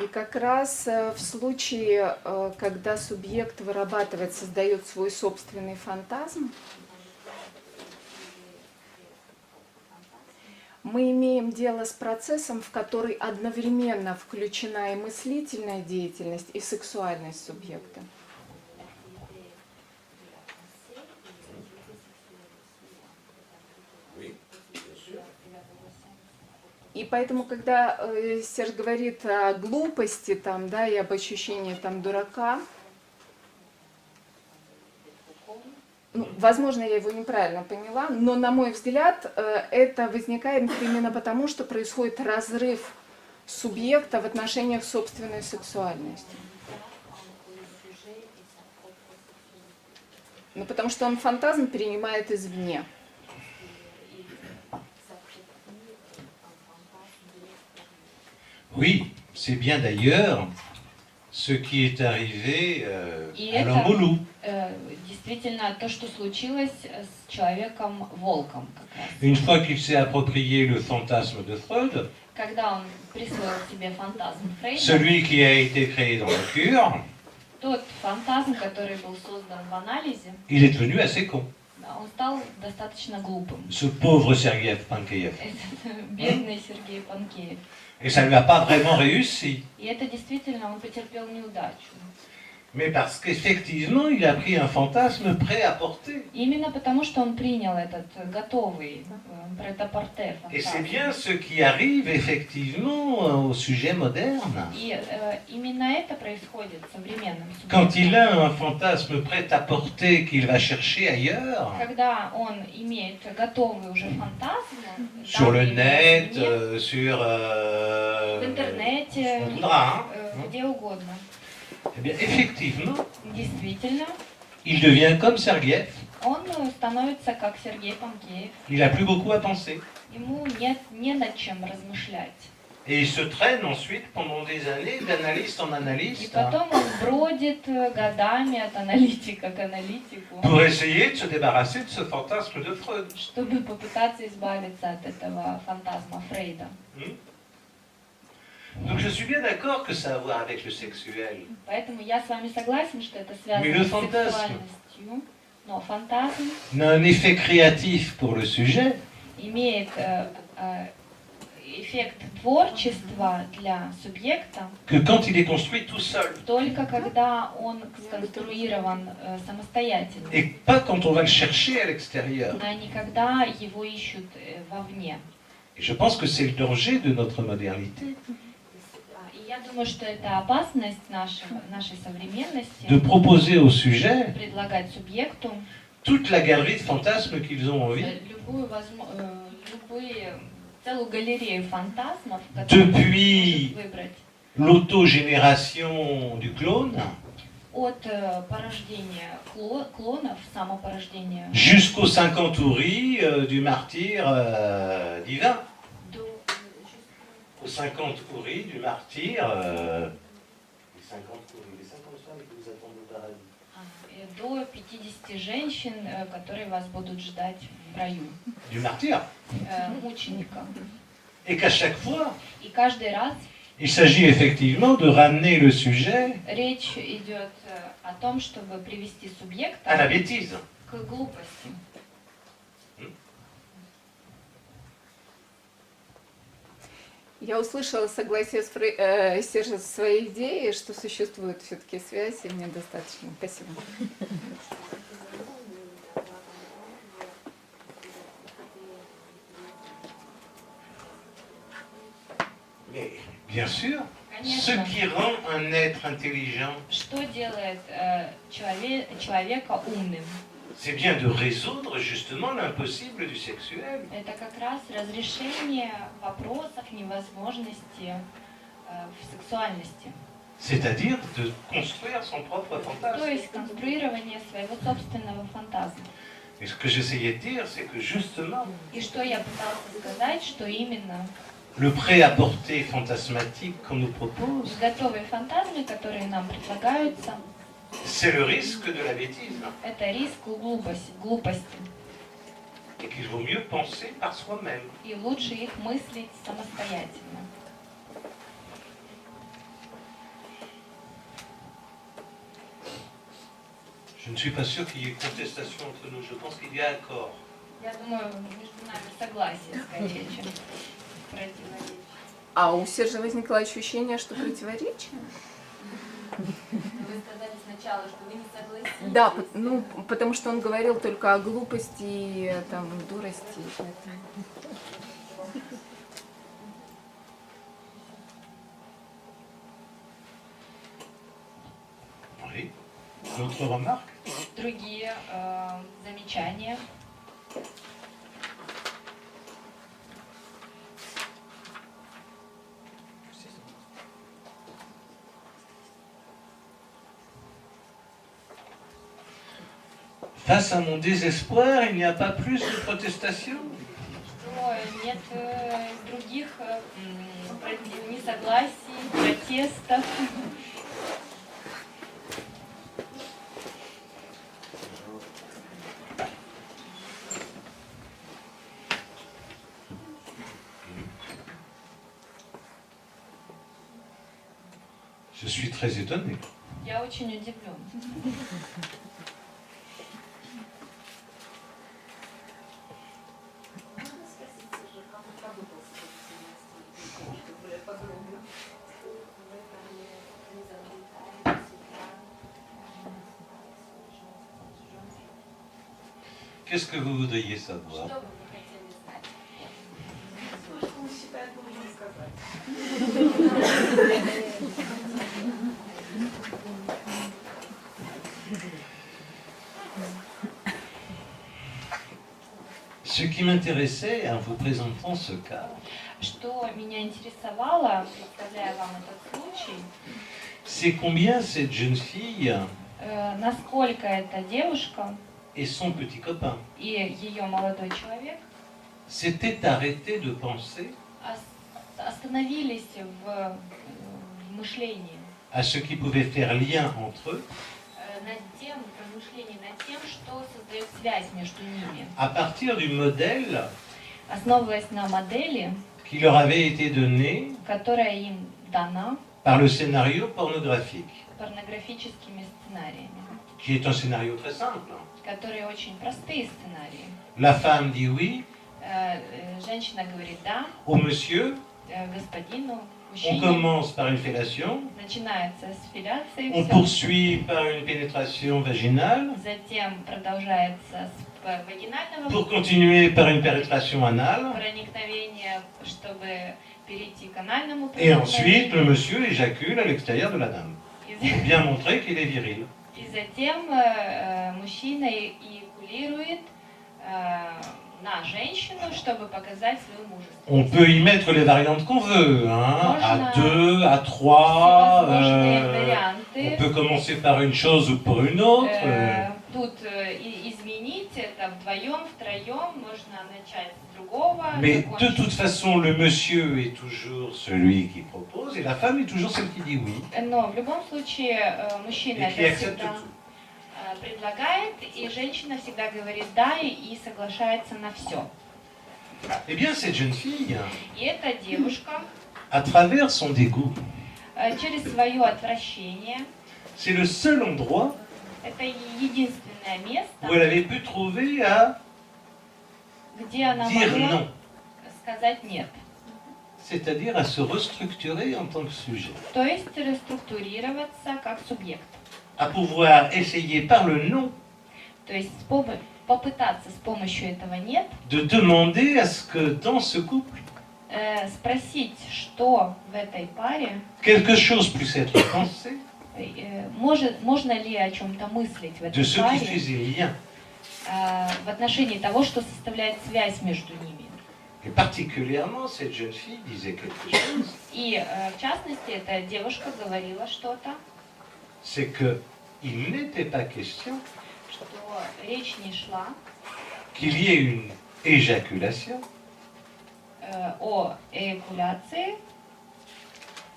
Speaker 4: И как раз в случае, когда субъект вырабатывает, создает свой собственный фантазм, мы имеем дело с процессом, в который одновременно включена и мыслительная деятельность, и сексуальность субъекта. И поэтому, когда Серж говорит о глупости там, да, и об ощущении там, дурака, ну, возможно, я его неправильно поняла, но, на мой взгляд, это возникает именно потому, что происходит разрыв субъекта в отношениях с собственной сексуальностью. Ну, потому что он фантазм перенимает извне.
Speaker 1: Oui, c'est bien d'ailleurs ce qui est arrivé
Speaker 2: И
Speaker 1: à l'homme au loup.
Speaker 2: действительно то, что случилось с человеком-волком как раз.
Speaker 1: Une fois qu'il s'est approprié le fantasme de Freud,
Speaker 2: Когда он присвоил себе фантазм Фрейда,
Speaker 1: celui qui a été créé dans la cure,
Speaker 2: тот фантазм, который был создан в анализе,
Speaker 1: il est devenu assez con.
Speaker 2: да, он стал достаточно глупым.
Speaker 1: Ce pauvre Sergeyev Pankeyev.
Speaker 2: Этот бедный Сергей Панкеев.
Speaker 1: Et ça ne lui a pas vraiment réussi.
Speaker 2: И это действительно, он потерпел неудачу.
Speaker 1: Mais parce qu'effectivement, il a pris un fantasme prêt à porter.
Speaker 2: Именно потому, что он принял этот готовый претапорте
Speaker 1: Et c'est
Speaker 2: фантазм.
Speaker 1: bien ce qui arrive effectivement au sujet moderne.
Speaker 2: И именно это происходит с современным
Speaker 1: Quand il
Speaker 2: субъектом.
Speaker 1: a un fantasme prêt à porter qu'il va chercher ailleurs,
Speaker 2: Когда он имеет готовый уже фантазм,
Speaker 1: sur le
Speaker 2: данные
Speaker 1: net,
Speaker 2: извне,
Speaker 1: sur...
Speaker 2: в интернете,
Speaker 1: on voudra, hein.
Speaker 2: где угодно.
Speaker 1: Eh bien, effectivement,
Speaker 2: Действительно,
Speaker 1: il devient comme Sergeyev.
Speaker 2: он становится как Сергей Панкеев.
Speaker 1: Il n'a plus beaucoup à penser.
Speaker 2: Ему нет не над чем размышлять.
Speaker 1: Et il se traîne ensuite pendant des années d'analyste en
Speaker 2: И
Speaker 1: analyste
Speaker 2: потом он бродит годами от аналитика к аналитику,
Speaker 1: pour essayer de se débarrasser de ce fantasme de Freud.
Speaker 2: чтобы попытаться избавиться от этого фантазма Фрейда.
Speaker 1: Donc je suis bien d'accord que ça a à voir avec le sexuel.
Speaker 2: Поэтому я с вами согласен, что это
Speaker 1: Mais
Speaker 2: связано
Speaker 1: le
Speaker 2: с
Speaker 1: fantasme.
Speaker 2: сексуальностью. Но фантазм
Speaker 1: n'a un effet créatif pour le sujet
Speaker 2: имеет эффект творчества для субъекта
Speaker 1: que quand il est construit tout seul.
Speaker 2: только когда он сконструирован самостоятельно,
Speaker 1: Et pas quand on va le chercher à l'extérieur.
Speaker 2: а не когда его ищут вовне.
Speaker 1: Et je pense que c'est le danger de notre modernité,
Speaker 2: И я думаю, что это опасность нашей современности,
Speaker 1: de proposer au sujet
Speaker 2: предлагать субъекту
Speaker 1: toute la galerie de fantasmes qu'ils ont envie,
Speaker 2: целую галерею фантазмов, которые он
Speaker 1: Depuis-
Speaker 2: может выбрать.
Speaker 1: l'autogénération du clone,
Speaker 2: От порождения клонов, самопорождения
Speaker 1: jusqu'aux 50 houris du martyr divin.
Speaker 2: до,
Speaker 1: Aux 50 houris du martyr. Les 50 houris, les 50 femmes qui vous attendent au paradis.
Speaker 2: до 50 женщин, которые вас будут ждать в раю,
Speaker 1: Du martyr.
Speaker 2: мученика.
Speaker 1: Et qu'à chaque fois,
Speaker 2: И каждый раз
Speaker 1: il s'agit effectivement de ramener le sujet
Speaker 2: речь идет о том, чтобы привести
Speaker 1: à la
Speaker 2: субъекта
Speaker 1: bêtise.
Speaker 2: к глупости.
Speaker 4: Я услышала согласие Сержа со своей идеей, что существует все-таки связь, и мне достаточно. Спасибо.
Speaker 1: Mais bien sûr, ce
Speaker 2: Конечно.
Speaker 1: qui rend un être intelligent,
Speaker 2: Что делает человека умным?
Speaker 1: c'est bien de résoudre justement l'impossible du sexuel.
Speaker 2: Это как раз разрешение вопросов невозможности в сексуальности.
Speaker 1: C'est-à-dire de construire son propre
Speaker 2: То
Speaker 1: fantasme.
Speaker 2: есть конструирование своего собственного фантазма.
Speaker 1: Et ce que j'essayais de dire, c'est que justement,
Speaker 2: И что я пытался сказать, что именно
Speaker 1: le prêt-à-porter fantasmatique qu'on nous propose,
Speaker 2: готовые фантазмы, которые нам предлагаются,
Speaker 1: c'est le risque de la bêtise.
Speaker 2: это риск глупости.
Speaker 1: Et qu'il vaut mieux penser par soi-même.
Speaker 2: И лучше их мыслить самостоятельно.
Speaker 1: Je ne suis pas sûr qu'il y ait contestation entre nous. Je pense qu'il y a accord.
Speaker 2: Я думаю, между нами согласие скорее, чем противоречие.
Speaker 4: А у Сержа возникло ощущение, что противоречие?
Speaker 3: Вы сказали сначала, что вы не согласитесь.
Speaker 4: Да, ну, потому что он говорил только о глупости и там, дурости.
Speaker 1: Oui. D'autres remarques?
Speaker 2: Другие замечания.
Speaker 1: Face à mon désespoir, il n'y a pas plus de protestation.
Speaker 2: Что нет других несогласий, протестов.
Speaker 1: Je suis très étonné.
Speaker 2: Я очень удивлен.
Speaker 3: Можно спросить уже, как работал с этим немножко более подробно? Вы там не заблуждаетесь,
Speaker 1: Qu'est-ce que vous voudriez savoir?
Speaker 3: Что бы вы хотели знать?
Speaker 5: Что он считает нужным сказать?
Speaker 1: Ce qui m'intéressait en vous présentant ce cas,
Speaker 2: Что меня интересовало, представляя вам этот случай,
Speaker 1: c'est combien cette jeune fille
Speaker 2: насколько эта девушка
Speaker 1: et son petit copain
Speaker 2: и ее молодой человек
Speaker 1: s'étaient arrêtés de penser
Speaker 2: остановились в мышлении,
Speaker 1: à ce qui pouvait faire lien entre eux
Speaker 2: над тем, размышлении над тем, что создает связь между ними,
Speaker 1: à partir du modèle
Speaker 2: основываясь на модели,
Speaker 1: qui leur avait été donné
Speaker 2: которая им дана
Speaker 1: par le scénario pornographique,
Speaker 2: порнографическими сценариями,
Speaker 1: qui est un scénario très simple.
Speaker 2: которые очень простые сценарии.
Speaker 1: La femme dit oui
Speaker 2: Женщина говорит да
Speaker 1: au monsieur,
Speaker 2: господину,
Speaker 1: on
Speaker 2: мужчине.
Speaker 1: commence par une fellation,
Speaker 2: Начинается с филяции,
Speaker 1: on
Speaker 2: всё.
Speaker 1: poursuit par une pénétration vaginale,
Speaker 2: Затем продолжается с вагинального
Speaker 1: pour continuer par une pénétration anale,
Speaker 2: проникновения, чтобы перейти к анальному
Speaker 1: et ensuite le
Speaker 2: проникновению.
Speaker 1: monsieur éjacule à l'extérieur de la dame, pour bien montrer qu'il est viril.
Speaker 2: И затем мужчина эякулирует на женщину, чтобы показать свою
Speaker 1: On
Speaker 2: мужественность.
Speaker 1: peut y mettre les variantes qu'on veut, hein, à
Speaker 2: Можно
Speaker 1: 2, à 3,
Speaker 2: Всевозможные
Speaker 1: on
Speaker 2: варианты.
Speaker 1: peut commencer par une chose ou pour une autre.
Speaker 2: Тут изменить это вдвоем, втроем, можно начать с другого.
Speaker 1: Mais de
Speaker 2: закончить.
Speaker 1: toute façon, le monsieur est toujours celui qui propose et la femme est toujours celle qui dit oui
Speaker 2: Но в любом случае мужчина
Speaker 1: et qui
Speaker 2: это
Speaker 1: accepte
Speaker 2: всегда
Speaker 1: tout.
Speaker 2: предлагает, и женщина всегда говорит да и соглашается на все.
Speaker 1: Eh bien, cette jeune fille,
Speaker 2: И эта девушка
Speaker 1: à travers son dégoût,
Speaker 2: через свое отвращение,
Speaker 1: c'est le seul endroit
Speaker 2: это единственное
Speaker 1: où
Speaker 2: место,
Speaker 1: elle avait pu trouver à
Speaker 2: где она
Speaker 1: dire
Speaker 2: могла
Speaker 1: non,
Speaker 2: сказать нет.
Speaker 1: c'est-à-dire à se restructurer en tant que sujet,
Speaker 2: То есть реструктурироваться как субъект.
Speaker 1: à pouvoir essayer par le non
Speaker 2: То есть попытаться с помощью этого нет
Speaker 1: de demander à ce que dans ce couple,
Speaker 2: спросить, что в этой паре,
Speaker 1: quelque chose puisse être pensé
Speaker 2: можно ли о чем-то мыслить в
Speaker 1: de
Speaker 2: этой
Speaker 1: ce qui
Speaker 2: паре
Speaker 1: faisait lien,
Speaker 2: в отношении того, что составляет связь между ними.
Speaker 1: et particulièrement cette jeune fille disait quelque chose,
Speaker 2: И в частности, эта девушка говорила что-то,
Speaker 1: c'est que il n'était pas question
Speaker 2: что речь не шла
Speaker 1: qu'il y ait une éjaculation
Speaker 2: о эякуляции,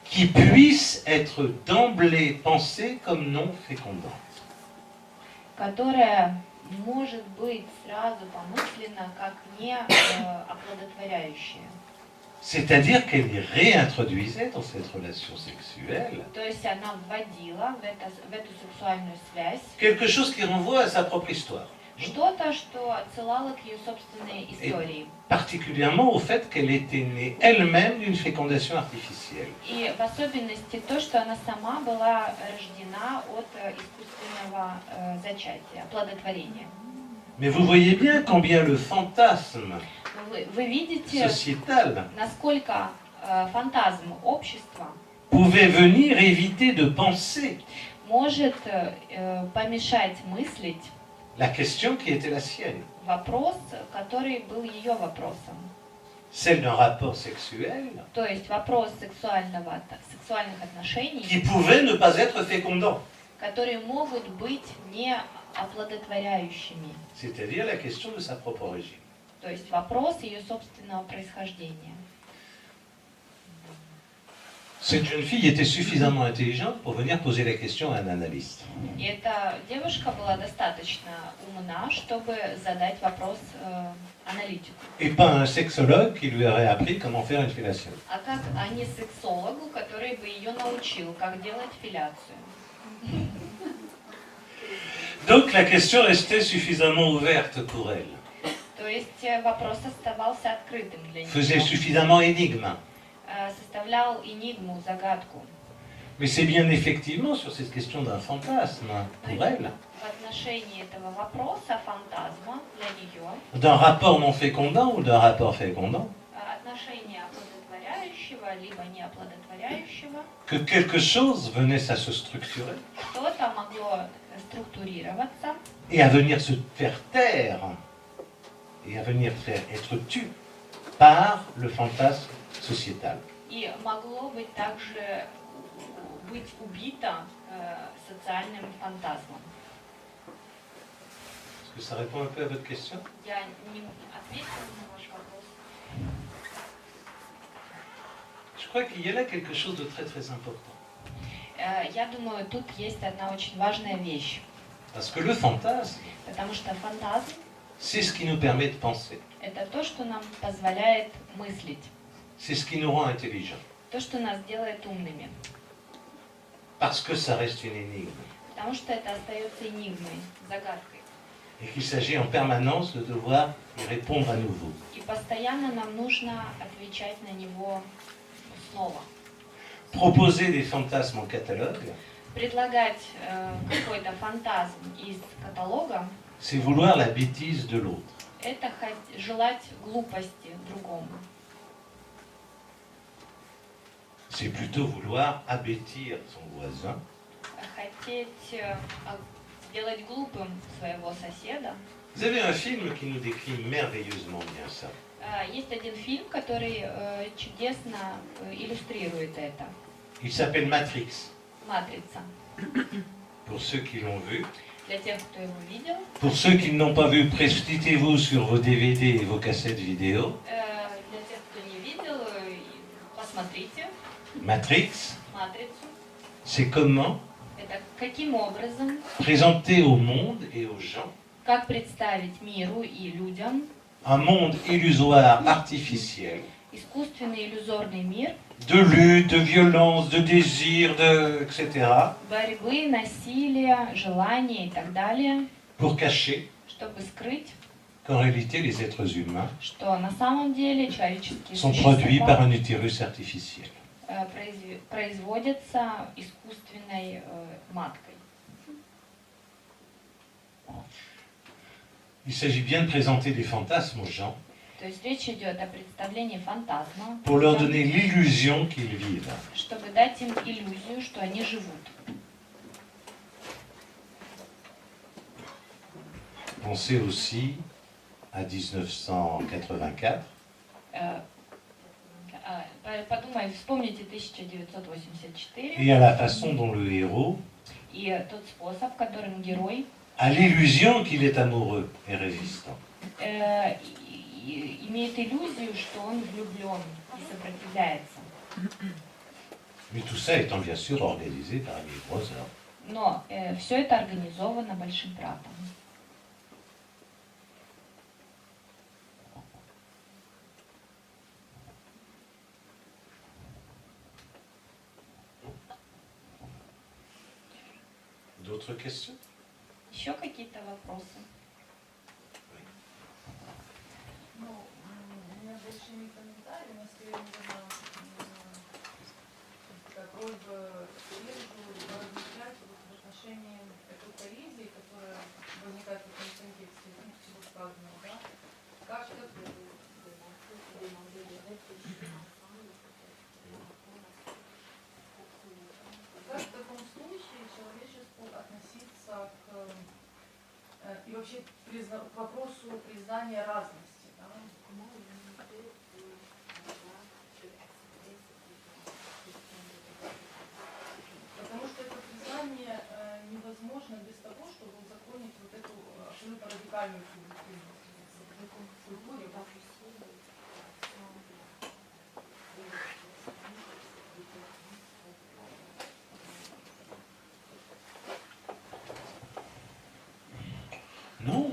Speaker 1: qui puisse être d'emblée pensée comme non fécondante.
Speaker 2: которая может быть сразу помыслена как не оплодотворяющая.
Speaker 1: C'est-à-dire qu'elle y réintroduisait dans cette relation sexuelle
Speaker 2: То есть она вводила в эту сексуальную связь
Speaker 1: quelque chose qui renvoie à sa propre histoire,
Speaker 2: что-то, что отсылало к ее собственной истории.
Speaker 1: particulièrement au fait qu'elle était née elle-même d'une fécondation artificielle.
Speaker 2: И в особенности то, что она сама была рождена от искусственного зачатия, оплодотворения.
Speaker 1: Mais vous voyez bien combien le fantasme
Speaker 2: Вы видите,
Speaker 1: sociétal
Speaker 2: насколько фантазм общества
Speaker 1: pouvait venir éviter de penser
Speaker 2: может помешать мыслить
Speaker 1: la question qui était la sienne,
Speaker 2: вопрос, который был ее вопросом.
Speaker 1: celle d'un rapport sexuel
Speaker 2: То есть вопрос сексуальных отношений,
Speaker 1: qui pouvait ne pas être fécondant.
Speaker 2: которые могут быть не оплодотворяющими.
Speaker 1: c'est-à-dire la question de sa propre origine.
Speaker 2: То есть вопрос ее собственного происхождения.
Speaker 1: Cette jeune fille était suffisamment intelligente pour venir poser la question à un analyste.
Speaker 2: И эта девушка была достаточно умна, чтобы задать вопрос аналитику.
Speaker 1: Et pas un sexologue qui lui aurait appris comment faire une fellation.
Speaker 2: А не сексологу, который бы ее научил, как делать филляцию.
Speaker 1: Donc la question restait suffisamment ouverte pour elle,
Speaker 2: То есть вопрос оставался открытым для
Speaker 1: faisait
Speaker 2: нее.
Speaker 1: suffisamment énigme.
Speaker 2: Составлял энигму, загадку.
Speaker 1: Mais c'est bien effectivement sur cette question d'un fantasme pour elle,
Speaker 2: В отношении этого вопроса фантазма для нее,
Speaker 1: d'un rapport non fécondant ou d'un rapport fécondant,
Speaker 2: отношения оплодотворяющего либо неоплодотворяющего,
Speaker 1: que quelque chose venait à se structurer
Speaker 2: что-то могло структурироваться
Speaker 1: et à venir se faire taire et à venir faire être tu par le fantasme sociétal.
Speaker 2: и могло быть также быть убито социальным фантазмом.
Speaker 1: Est-ce que ça répond un peu à votre question?
Speaker 2: Я не ответила на ваш вопрос.
Speaker 1: Je crois qu'il y a là quelque chose de très très important.
Speaker 2: Я думаю, тут есть одна очень важная вещь.
Speaker 1: Parce que le fantasme,
Speaker 2: Потому что фантазм
Speaker 1: c'est ce qui nous permet de penser.
Speaker 2: – это то, что нам позволяет мыслить,
Speaker 1: C'est ce qui nous rend intelligents.
Speaker 2: то, что нас делает умными.
Speaker 1: Parce que ça reste une énigme.
Speaker 2: Потому что это остается энигмой, загадкой.
Speaker 1: Et qu'il s'agit en permanence de devoir y répondre à nouveau.
Speaker 2: И постоянно нам нужно отвечать на него снова.
Speaker 1: Proposer des fantasmes en catalogue,
Speaker 2: Предлагать какой-то фантазм из каталога –
Speaker 1: c'est vouloir la bêtise de l'autre.
Speaker 2: это желать глупости другому.
Speaker 1: C'est plutôt vouloir abêtir son voisin
Speaker 2: Хотеть сделать глупым своего соседа.
Speaker 1: Vous avez un film qui nous décrit merveilleusement bien ça.
Speaker 2: Есть один фильм, который чудесно иллюстрирует это.
Speaker 1: Il s'appelle Matrix.
Speaker 2: «Матрица».
Speaker 1: Pour ceux qui l'ont vu.
Speaker 2: Для тех, кто его видел.
Speaker 1: Pour ceux qui ne l'ont pas vu, précipitez-vous sur vos DVD et vos cassettes vidéo.
Speaker 2: Для тех, кто не видел, посмотрите
Speaker 1: Matrix,
Speaker 2: «Матрицу».
Speaker 1: c'est comment
Speaker 2: Это каким образом,
Speaker 1: présenter au monde et aux gens
Speaker 2: как представить миру и людям
Speaker 1: un monde illusoire, artificiel,
Speaker 2: искусственный иллюзорный мир
Speaker 1: de lutte, de violence, de désir, etc.,
Speaker 2: борьбы, насилия, желания и так далее,
Speaker 1: pour cacher
Speaker 2: чтобы скрыть,
Speaker 1: qu'en réalité les êtres humains
Speaker 2: что на самом деле человеческие
Speaker 1: sont produits
Speaker 2: существа
Speaker 1: par un utérus artificiel.
Speaker 2: производятся искусственной маткой.
Speaker 1: Il s'agit bien de présenter des fantasmes aux gens
Speaker 2: То есть речь идет о представлении фантазма,
Speaker 1: pour leur donner l'illusion qu'ils vivent.
Speaker 2: чтобы дать им иллюзию, что они живут.
Speaker 1: Pensez aussi à 1984,
Speaker 2: Подумай, вспомните 1984
Speaker 1: et à la façon dont le héros
Speaker 2: и тот способ, которым герой
Speaker 1: a l'illusion qu'il est amoureux et résistant.
Speaker 2: имеет иллюзию, что он влюблен и сопротивляется.
Speaker 1: Mais tout ça étant bien sûr organisé par Emil Brother.
Speaker 2: Но все это организовано большим братом.
Speaker 1: D'autres questions?
Speaker 2: Еще какие-то вопросы?
Speaker 5: Ну, у меня больше не комментарий, но скорее именно как роль вижу размышлять вот в отношении этой коллизии, которая возникает в этом контексте, ну, всего сказанного, да? Как в таком случае человечеству относиться и вообще к вопросу признания разности, да? Потому что это признание невозможно без того, чтобы узаконить вот радикальную субъективность.
Speaker 1: Non.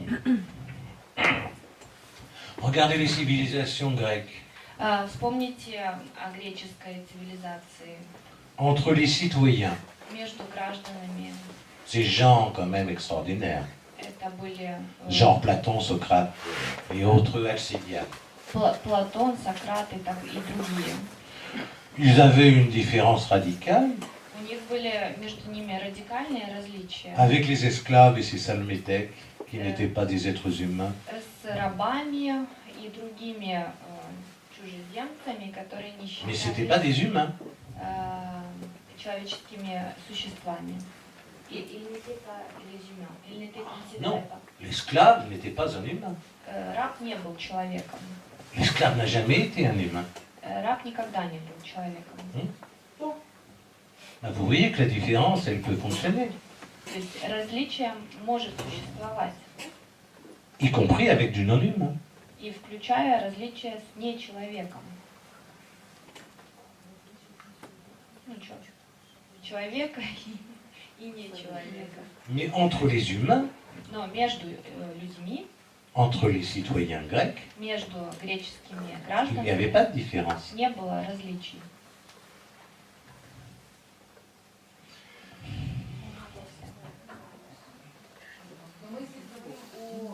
Speaker 1: Regardez les civilisations grecques.
Speaker 2: Вспомните о греческой цивилизации.
Speaker 1: Entre les citoyens,
Speaker 2: Между гражданами
Speaker 1: ces gens quand même extraordinaires,
Speaker 2: это были
Speaker 1: genre Platon, Socrate et autres Alcibiades.
Speaker 2: Платон, Сократ и другие.
Speaker 1: Ils avaient une différence radicale
Speaker 2: У них были между ними радикальные различия
Speaker 1: avec les esclaves et ces salmétèques qui n'étaient pas des êtres humains.
Speaker 2: с рабами и другими чужеземцами, которые не
Speaker 1: Mais ce n'étaient pas
Speaker 2: считались
Speaker 1: des humains.
Speaker 2: человеческими существами. Il n'était pas les humains. Il n'était
Speaker 1: Non.
Speaker 2: considéré pas.
Speaker 1: L'esclave n'était pas un humain.
Speaker 2: Раб не был человеком.
Speaker 1: L'esclave n'a jamais été un humain.
Speaker 2: Раб никогда не был человеком.
Speaker 1: Ben, vous voyez que la différence, elle peut fonctionner,
Speaker 2: То есть различие может существовать,
Speaker 1: y compris avec du non-humain.
Speaker 2: и включая различия с нечеловеком. Ну что, человека и нечеловека.
Speaker 1: Mais entre les humains,
Speaker 2: Но между людьми,
Speaker 1: entre les citoyens grecs,
Speaker 2: между греческими
Speaker 1: il n'y avait
Speaker 2: гражданами
Speaker 1: pas de différence.
Speaker 2: не было различий.
Speaker 5: Но мы здесь говорим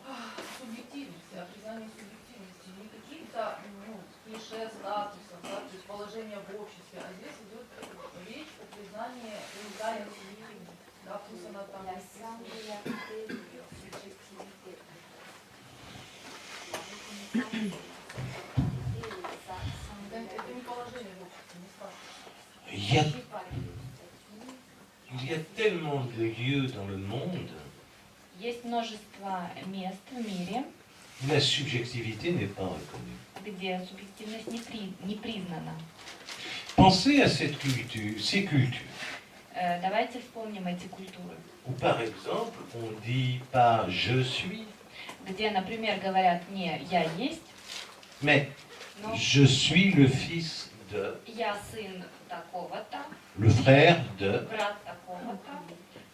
Speaker 5: о субъективности, о признании субъективности, не каких-то клише статусов, да, то есть положения в обществе, а здесь идет речь о признании уникальной субъективности. Да, пусть она там не присутствует. Это не положение в обществе, не статус.
Speaker 1: Il y a tellement de lieux dans le monde
Speaker 2: Есть множество мест в мире,
Speaker 1: où la subjectivité n'est pas reconnue.
Speaker 2: где субъективность не признана.
Speaker 1: Pensez à ces cultures,
Speaker 2: Давайте вспомним эти культуры,
Speaker 1: où par exemple on dit pas je suis,
Speaker 2: где, например, говорят не «я есть»,
Speaker 1: mais
Speaker 2: но
Speaker 1: je suis le fils de,
Speaker 2: «я сын такого-то»,
Speaker 1: le frère de.
Speaker 2: «брат такого-то».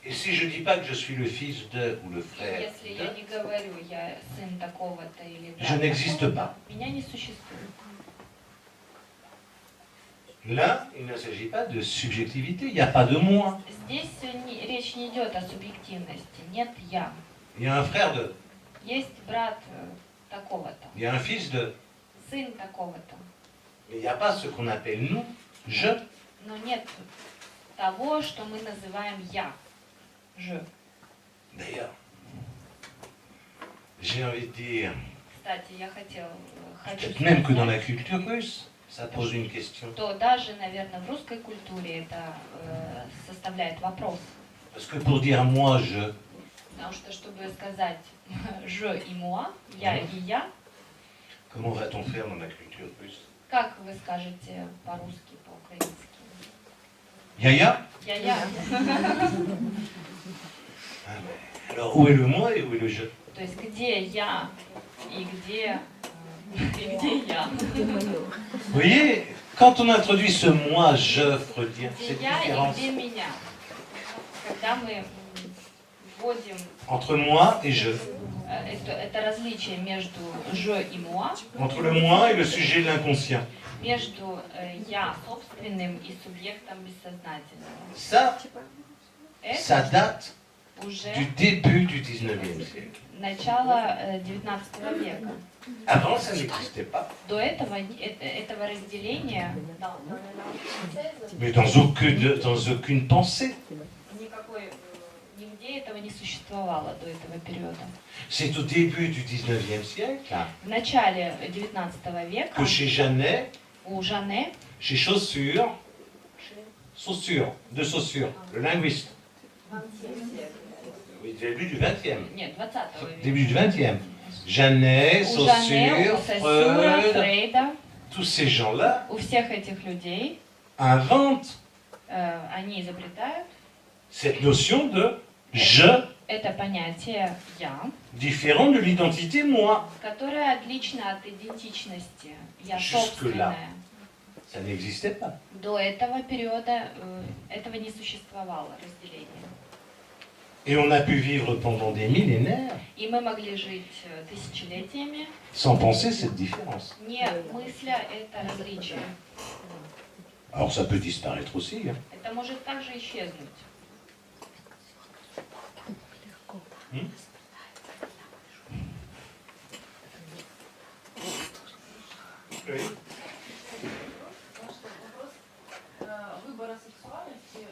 Speaker 1: Et si je dis pas que je suis le fils de ou le frère
Speaker 2: Если я
Speaker 1: de,
Speaker 2: не говорю «я сын такого-то» или
Speaker 1: je
Speaker 2: «брат
Speaker 1: n'existe
Speaker 2: такого-то»,
Speaker 1: pas.
Speaker 2: меня не существует.
Speaker 1: Là, il ne s'agit pas de subjectivité, il n'y a pas de moi.
Speaker 2: Здесь речь не идет о субъективности, нет «я».
Speaker 1: Il y a un frère de,
Speaker 2: Есть брат такого-то,
Speaker 1: il y a un fils de,
Speaker 2: сын такого-то,
Speaker 1: mais il n'y a pas ce qu'on appelle nous, je.
Speaker 2: но нет того, что мы называем «я». «Je».
Speaker 1: D'ailleurs, j'ai envie de dire,
Speaker 2: Кстати, я хочу
Speaker 1: peut-être même que dans
Speaker 2: сказать,
Speaker 1: la culture russe, ça pose une question.
Speaker 2: что даже, наверное, в русской культуре это составляет вопрос.
Speaker 1: Parce que pour dire moi, je,
Speaker 2: Потому что, чтобы сказать «je» и «moi», «я» и «я»,
Speaker 1: comment va-t-on faire dans la culture russe?
Speaker 2: как вы скажете по-русски, по-украински?
Speaker 1: Yaya?
Speaker 2: «Я».
Speaker 1: Ah, mais alors où est le moi et où est le je?
Speaker 2: То есть где «я» и где «я».
Speaker 1: Vous voyez, quand on introduit ce moi, je freudien,
Speaker 2: Где
Speaker 1: cette
Speaker 2: я и
Speaker 1: différence
Speaker 2: где меня. Когда мы вводим
Speaker 1: entre moi et je,
Speaker 2: это различие между «je» и «moi»,
Speaker 1: entre le moi et le sujet de l'inconscient.
Speaker 2: между «я» собственным и субъектом бессознательного.
Speaker 1: Ça,
Speaker 2: Это
Speaker 1: ça date
Speaker 2: уже
Speaker 1: du début du 19e siècle.
Speaker 2: начало 19 века.
Speaker 1: Avant, ça n'existait pas.
Speaker 2: До этого разделения
Speaker 1: Mais dans aucune pensée.
Speaker 2: нигде этого не существовало до этого периода.
Speaker 1: C'est au début du 19e siècle
Speaker 2: В начале 19 века
Speaker 1: que chez Janet,
Speaker 2: у Жане,
Speaker 1: chez Chaussure, le linguiste, oui, début du 20e,
Speaker 2: нет, 20 века,
Speaker 1: début du 20e, Janet,
Speaker 2: у Жане, у
Speaker 1: Saussure,
Speaker 2: Сосюра,
Speaker 1: Freud,
Speaker 2: Фрейда,
Speaker 1: tous ces gens-là
Speaker 2: у всех этих людей
Speaker 1: inventent
Speaker 2: они изобретают
Speaker 1: cette notion de Je,
Speaker 2: Это понятие «я»,
Speaker 1: différent de l'identité moi.
Speaker 2: которое отлично от идентичности «я»
Speaker 1: Jusque-là.
Speaker 2: собственная.
Speaker 1: Ça n'existait pas.
Speaker 2: До этого периода этого не существовало разделения.
Speaker 1: Et on a pu vivre pendant des millénaires
Speaker 2: И мы могли жить тысячелетиями,
Speaker 1: sans penser cette différence.
Speaker 2: не мысля это различие.
Speaker 1: Alors ça peut disparaître aussi. Hein.
Speaker 2: Это может также исчезнуть.
Speaker 1: Oui.
Speaker 5: Вопрос выбора сексуальности.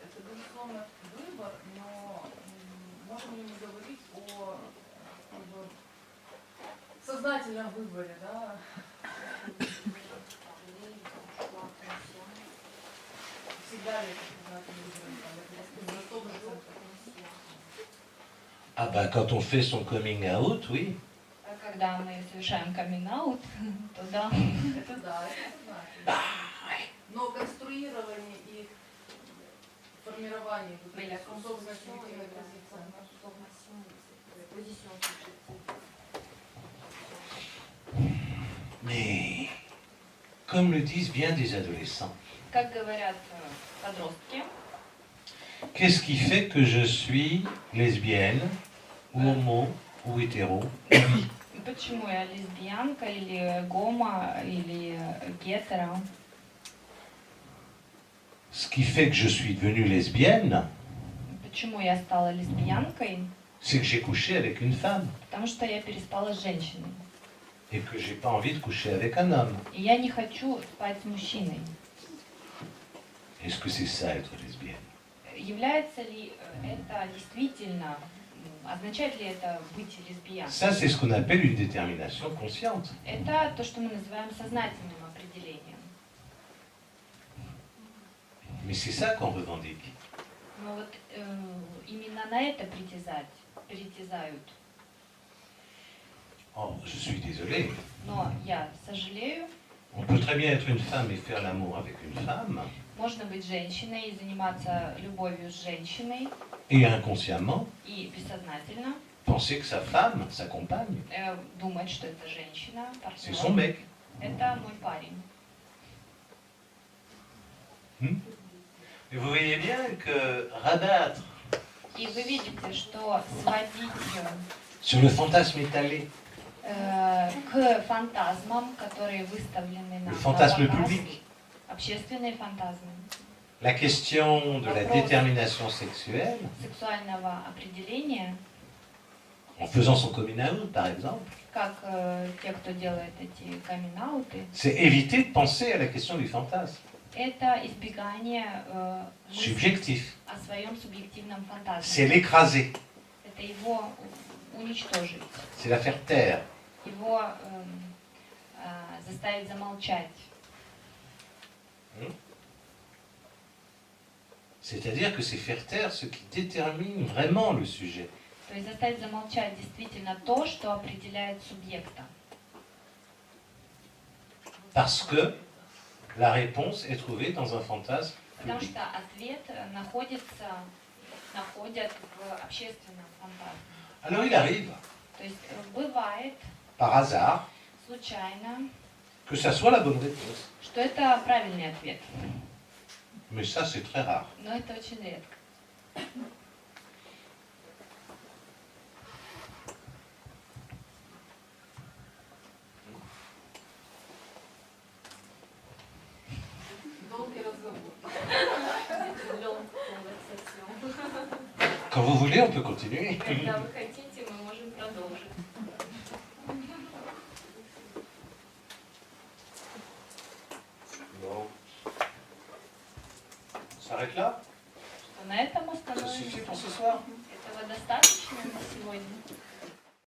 Speaker 5: Это, безусловно, выбор, но можем ли мы говорить о как бы, сознательном выборе, да? Всегда ли это сознательный выбор? Там, это 100%?
Speaker 1: Ah bah quand on fait son coming out, oui.
Speaker 2: А когда мы совершаем камин-аут, то да.
Speaker 5: Это да, это сознательно. Но конструирование и формирование вот этих собственной субъективной позиции.
Speaker 1: Mais comme le disent bien des adolescents,
Speaker 2: Как говорят подростки,
Speaker 1: qu'est-ce qui fait que je suis lesbienne, ou homo, ou hétéro?
Speaker 2: почему я лесбиянка или гомо или гетеро?
Speaker 1: Ce qui fait que je suis devenue lesbienne,
Speaker 2: Почему я стала лесбиянкой?
Speaker 1: c'est que j'ai couché avec une femme
Speaker 2: Потому что я переспала с женщиной.
Speaker 1: et que j'ai pas envie de coucher avec un homme.
Speaker 2: И я не хочу спать с мужчиной.
Speaker 1: Est-ce que c'est ça être lesbienne?
Speaker 2: Является ли это действительно, означает ли это быть лесбиянкой?
Speaker 1: Ça, c'est ce qu'on appelle une détermination consciente.
Speaker 2: Это то, что мы называем сознательным определением.
Speaker 1: Mais c'est ça qu'on revendique.
Speaker 2: Но вот именно на это притязают.
Speaker 1: Oh, je suis désolé.
Speaker 2: Но я сожалею,
Speaker 1: On peut très bien être une femme et faire l'amour avec une femme,
Speaker 2: можно быть женщиной и заниматься любовью с женщиной,
Speaker 1: et inconsciemment
Speaker 2: и бессознательно
Speaker 1: penser que sa femme, sa compagne,
Speaker 2: думать, что это женщина,
Speaker 1: c'est son
Speaker 2: партнер,
Speaker 1: mec.
Speaker 2: это мой парень.
Speaker 1: Et vous voyez bien que rabattre
Speaker 2: И вы видите, что сводить
Speaker 1: sur le fantasme étalé,
Speaker 2: к фантазмам, которые выставлены на
Speaker 1: le fantasme
Speaker 2: показ,
Speaker 1: public,
Speaker 2: общественные фантазмы,
Speaker 1: la question de la détermination sexuelle,
Speaker 2: сексуального определения,
Speaker 1: en faisant son coming out par exemple,
Speaker 2: как те, кто делает эти камин-ауты,
Speaker 1: c'est éviter de penser à la question du fantasme
Speaker 2: это избегание мысли
Speaker 1: subjectif.
Speaker 2: о своем субъективном
Speaker 1: C'est
Speaker 2: фантазме.
Speaker 1: l'écraser,
Speaker 2: Это его уничтожить,
Speaker 1: c'est la faire taire.
Speaker 2: его заставить замолчать.
Speaker 1: C'est-à-dire que c'est faire taire ce qui détermine vraiment le sujet.
Speaker 2: То есть заставить замолчать действительно то, что определяет субъекта.
Speaker 1: Parce que la réponse est trouvée dans un fantasme
Speaker 2: Потому
Speaker 1: public.
Speaker 2: что ответ находят в общественном фантазме.
Speaker 1: Alors il arrive,
Speaker 2: То есть бывает
Speaker 1: par hasard,
Speaker 2: случайно,
Speaker 1: que ça soit la bonne réponse.
Speaker 2: что это правильный ответ.
Speaker 1: Mais ça, c'est très rare.
Speaker 2: Но это очень редко.
Speaker 5: Долгий разговор.
Speaker 1: Quand vous voulez, on peut continuer.
Speaker 2: Когда вы хотите, мы можем продолжить.
Speaker 1: Bon. On s'arrête là?
Speaker 2: Что на этом
Speaker 1: Ça suffit
Speaker 2: остановимся.
Speaker 1: pour ce soir?
Speaker 2: Этого достаточно на сегодня.